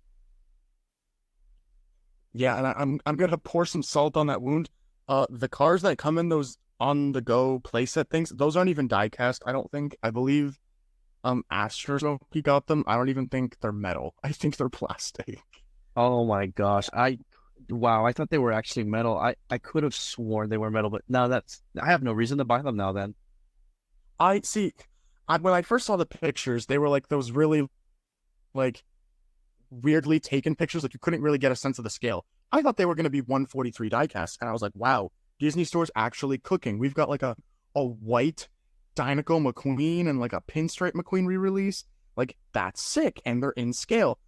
Yeah, and I'm gonna pour some salt on that wound. The cars that come in those on the go playset things, those aren't even diecast, I don't think. I believe Astro he got them. I don't even think they're metal. I think they're plastic. Oh my gosh. Wow, I thought they were actually metal. I could have sworn they were metal, but no, I have no reason to buy them now then. I see. When I first saw the pictures, they were like those really like weirdly taken pictures. Like you couldn't really get a sense of the scale. I thought they were going to be 143 diecast, and I was like, wow, Disney Store's actually cooking. We've got like a white Dinoco McQueen and like a pinstripe McQueen re-release. Like that's sick, and they're in scale.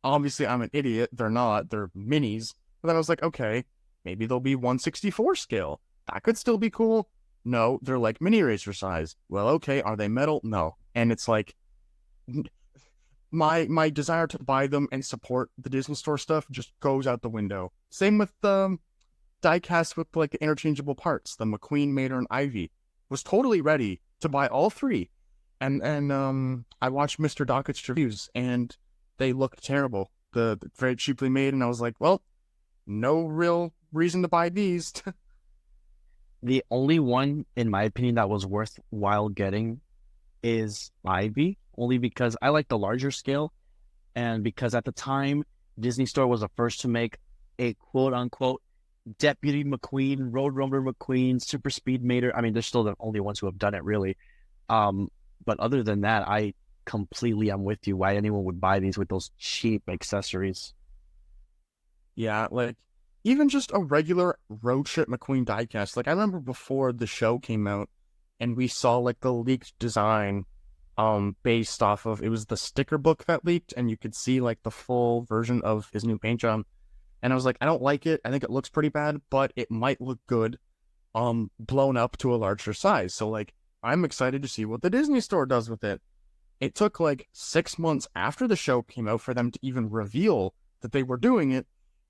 Obviously, I'm an idiot. They're not. They're minis. But then I was like, okay, maybe they'll be 164 scale. That could still be cool. No, they're like mini racer size. Well, okay, are they metal? No. And it's like my desire to buy them and support the Disney Store stuff just goes out the window. Same with the diecast with like interchangeable parts. The McQueen, Mater, and Ivy was totally ready to buy all three. And I watched Mr. Dockett's reviews and they looked terrible. The very cheaply made, and I was like, well, no real reason to buy these. The only one, in my opinion, that was worthwhile getting is Ivy, only because I like the larger scale, and because at the time, Disney Store was the first to make a quote-unquote Deputy McQueen, Road Rumble McQueen, Super Speed Mater. I mean, they're still the only ones who have done it, really. But other than that, I completely am with you why anyone would buy these with those cheap accessories. Yeah, like even just a regular road trip McQueen diecast. Like I remember before the show came out and we saw like the leaked design based off of, it was the sticker book that leaked and you could see like the full version of his new paint job. And I was like, I don't like it. I think it looks pretty bad, but it might look good blown up to a larger size. So like I'm excited to see what the Disney Store does with it. It took like 6 months after the show came out for them to even reveal that they were doing it.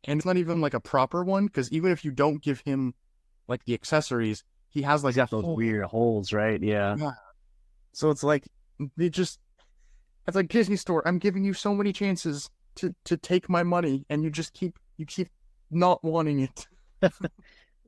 And it's not even like a proper one, because even if you don't give him like the accessories, he has like He's got those weird holes, right? Yeah. So it's like it's like Disney Store. I'm giving you so many chances to take my money, and you keep not wanting it.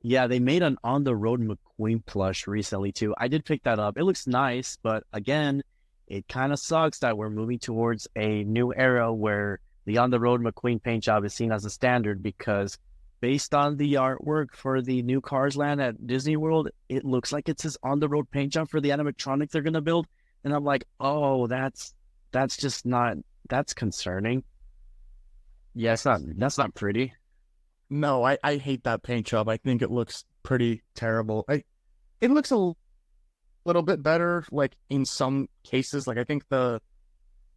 Yeah, they made an on the road McQueen plush recently too. I did pick that up. It looks nice, but again, it kind of sucks that we're moving towards a new era where the on the road McQueen paint job is seen as a standard, because based on the artwork for the new Cars Land at Disney World, it looks like it's his on the road paint job for the animatronics they're gonna build. And I'm like, oh, that's just not, that's concerning. Yeah, that's not pretty. No, I hate that paint job. I think it looks pretty terrible. It looks a little bit better, like in some cases. Like I think the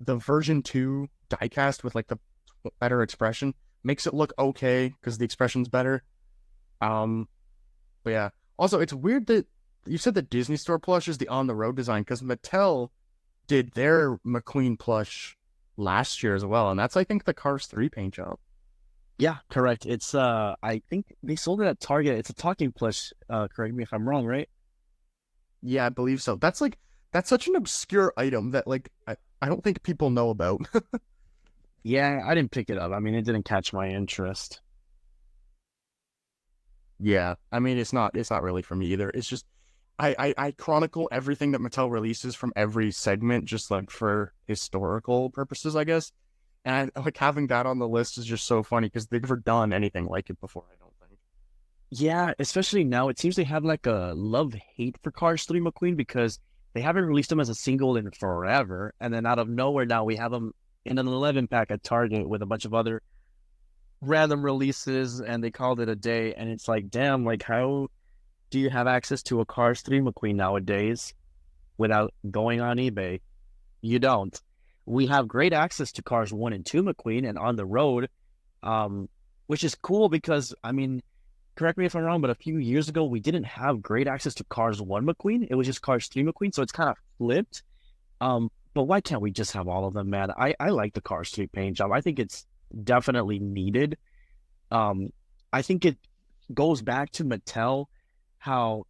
version 2 diecast with like the better expression makes it look okay because the expression's better. But yeah. Also, it's weird that you said the Disney Store plush is the on the road design, because Mattel did their McQueen plush last year as well, and that's I think the Cars 3 paint job. Yeah, correct. It's I think they sold it at Target. It's a talking plush. Correct me if I'm wrong, right? Yeah, I believe so. That's such an obscure item that like I don't think people know about. Yeah, I didn't pick it up. I mean, it didn't catch my interest. Yeah, I mean it's not really for me either. It's just I chronicle everything that Mattel releases from every segment just like for historical purposes, I guess. And like having that on the list is just so funny because they've never done anything like it before, I don't think. Yeah, especially now. It seems they have like a love-hate for Cars 3 McQueen, because they haven't released them as a single in forever. And then out of nowhere now we have them in an 11 pack at Target with a bunch of other random releases, and they called it a day. And it's like, damn, like how do you have access to a Cars 3 McQueen nowadays without going on eBay? You don't. We have great access to Cars 1 and 2 McQueen and on the road, which is cool because, I mean, correct me if I'm wrong, but a few years ago, we didn't have great access to Cars 1 McQueen. It was just Cars 3 McQueen, so it's kind of flipped. But but why can't we just have all of them, man? I like the Cars 3 paint job. I think it's definitely needed. I think it goes back to Mattel, how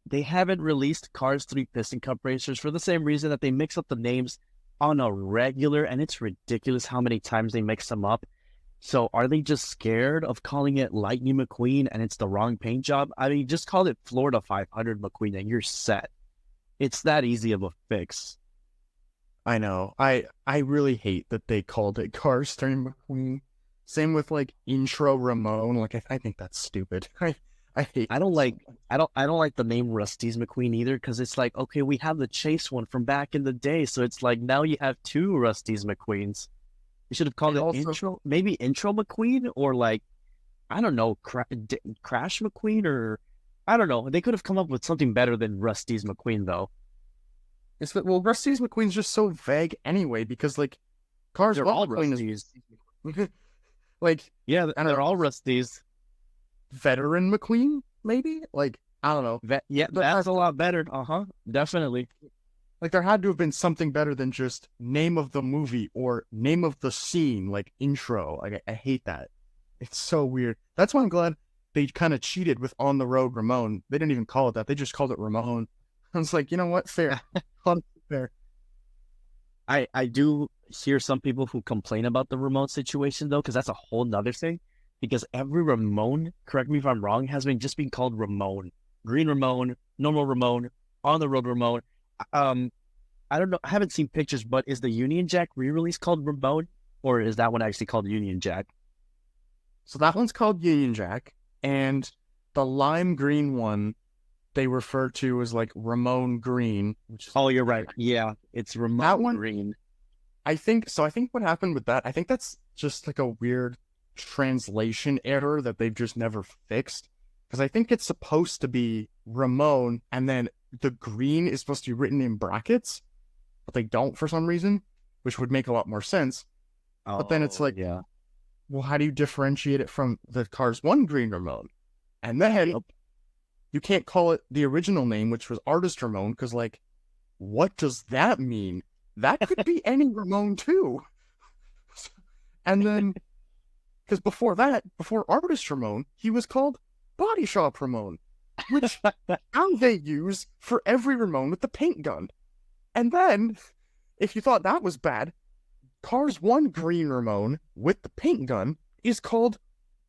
they haven't released Cars 3 Piston Cup Racers for the same reason that they mix up the names on a regular, and it's ridiculous how many times they mix them up. So are they just scared of calling it Lightning McQueen and it's the wrong paint job? I mean, just call it Florida 500 McQueen and you're set. It's that easy of a fix. I know. I really hate that they called it Cars 3 McQueen. Same with like Intro Ramon. Like I think that's stupid. I hate. I don't like I don't like the name Rusty's McQueen either, because it's like, okay, we have the Chase one from back in the day, so it's like now you have two Rusty's McQueens. You should have called it Intro McQueen, or like, I don't know, Crash McQueen, or I don't know. They could have come up with something better than Rusty's McQueen though. Well, Rusty's McQueen's just so vague anyway, because like Cars They're all Rusty's. Like, yeah, I don't they're know. all Rusty's. Veteran McQueen, maybe? Like, I don't know. Yeah, that's a lot better. Definitely. Like, there had to have been something better than just name of the movie or name of the scene, like intro. Like, I hate that. It's so weird. That's why I'm glad they kind of cheated with On the Road Ramon. They didn't even call it that. They just called it Ramon. I was like, you know what? Fair. Fair. I do hear some people who complain about the Ramon situation though, because that's a whole nother thing. Because every Ramon, correct me if I'm wrong, has been just being called Ramon. Green Ramon, normal Ramon, On the Road Ramon. I don't know. I haven't seen pictures, but is the Union Jack re-release called Ramon, or is that one actually called Union Jack? So that one's called Union Jack, and the lime green one they refer to as like Ramon Green. Which is, oh, you're right. Yeah, it's Ramon that one, Green. I think what happened with that, I think that's just like a weird translation error that they've just never fixed. Because I think it's supposed to be Ramon, and then the green is supposed to be written in brackets, but they don't for some reason, which would make a lot more sense. But then it's like, yeah. Well, how do you differentiate it from the Cars 1 Green Ramon? And then you can't call it the original name, which was Artist Ramon, because, like, what does that mean? That could be any Ramon, too. And then, because before Artist Ramon, he was called Body Shop Ramon, which now they use for every Ramon with the paint gun. And then, if you thought that was bad, Cars 1 Green Ramon with the paint gun is called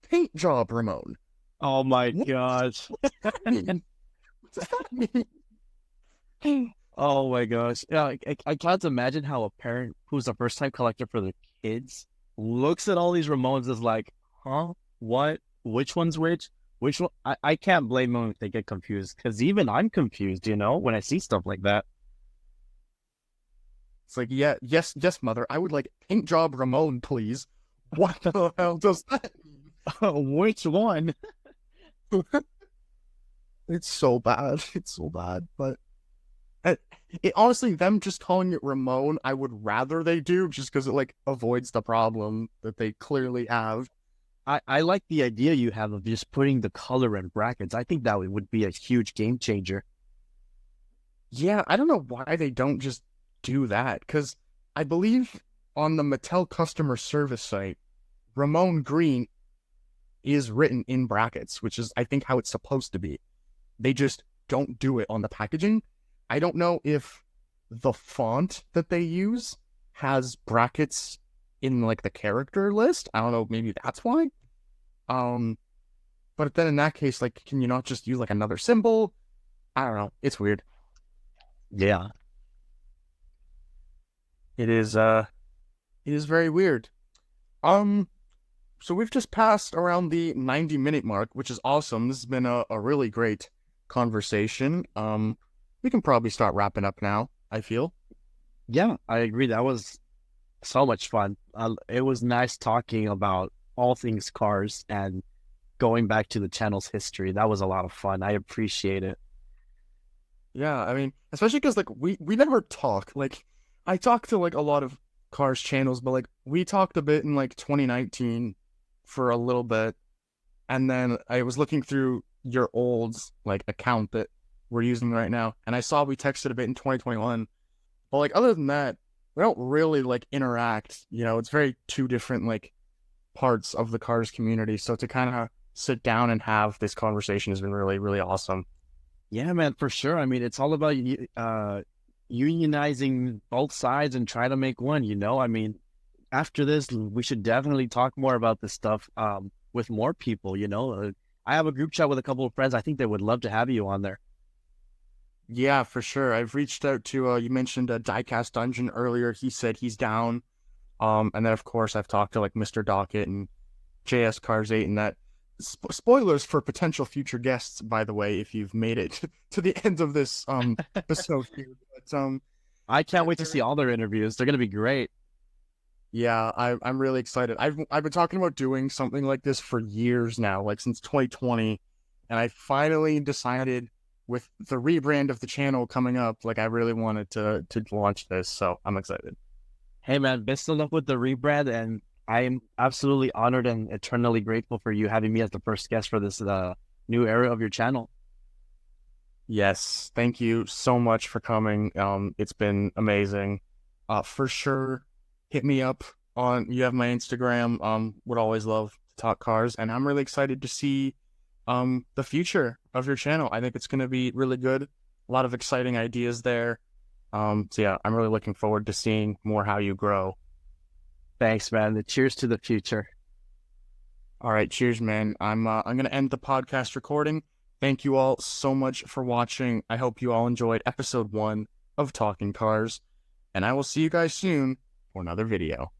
Paint Job Ramon. Oh my gosh. What does that mean? Oh my gosh. Yeah, I can't imagine how a parent who's a first time collector for their kids looks at all these Ramones as like, huh? What? Which one's which? Which one? I can't blame them if they get confused, because even I'm confused, when I see stuff like that. It's like, yes, mother. I would like Paint Job Ramon, please. What the hell does that mean? Which one? It's so bad. It's so bad. But honestly, them just calling it Ramon, I would rather they do, just because it like avoids the problem that they clearly have. I like the idea you have of just putting the color in brackets. I think that would be a huge game changer. Yeah, I don't know why they don't just do that, because I believe on the Mattel customer service site, Ramon Green is written in brackets, which is, I think, how it's supposed to be. They just don't do it on the packaging. I don't know if the font that they use has brackets in like the character list. I don't know, maybe that's why. But then in that case, like, can you not just use like another symbol? I don't know. It's weird. Yeah. It is very weird. So we've just passed around the 90-minute mark, which is awesome. This has been a really great conversation. We can probably start wrapping up now, I feel. Yeah, I agree. That was so much fun. It was nice talking about all things cars and going back to the channel's history. That was a lot of fun. I appreciate it. Yeah, I mean, especially because like we never talk. Like, I talk to like a lot of cars channels, but like we talked a bit in like 2019 for a little bit, and then I was looking through your old like account that we're using right now, and I saw we texted a bit in 2021. But like other than that, we don't really like interact. You know, it's very two different like parts of the cars community. So to kind of sit down and have this conversation has been really, really awesome. Yeah, man, for sure. I mean, it's all about unionizing both sides and try to make one, you know? I mean, after this, we should definitely talk more about this stuff with more people, you know? I have a group chat with a couple of friends. I think they would love to have you on there. Yeah, for sure. I've reached out to you mentioned Diecast Dungeon earlier. He said he's down. And then of course I've talked to like Mr. Docket and JS Cars 8 and that spoilers for potential future guests, by the way, if you've made it to the end of this episode here. But I can't wait to see all their interviews. They're going to be great. yeah, I'm really excited. I've been talking about doing something like this for years now, like since 2020, and I finally decided with the rebrand of the channel coming up, like I really wanted to launch this, so I'm excited. Hey, man, best of luck with the rebrand. And I am absolutely honored and eternally grateful for you having me as the first guest for this new era of your channel. Yes, thank you so much for coming. It's been amazing. For sure, hit me up on. You have my Instagram. Would always love to talk cars, and I'm really excited to see the future of your channel. I think it's going to be really good. A lot of exciting ideas there. So yeah, I'm really looking forward to seeing more how you grow. Thanks, man. Cheers to the future. All right, cheers, man. I'm gonna end the podcast recording. Thank you all so much for watching. I hope you all enjoyed episode 1 of Talking Cars, and I will see you guys soon for another video.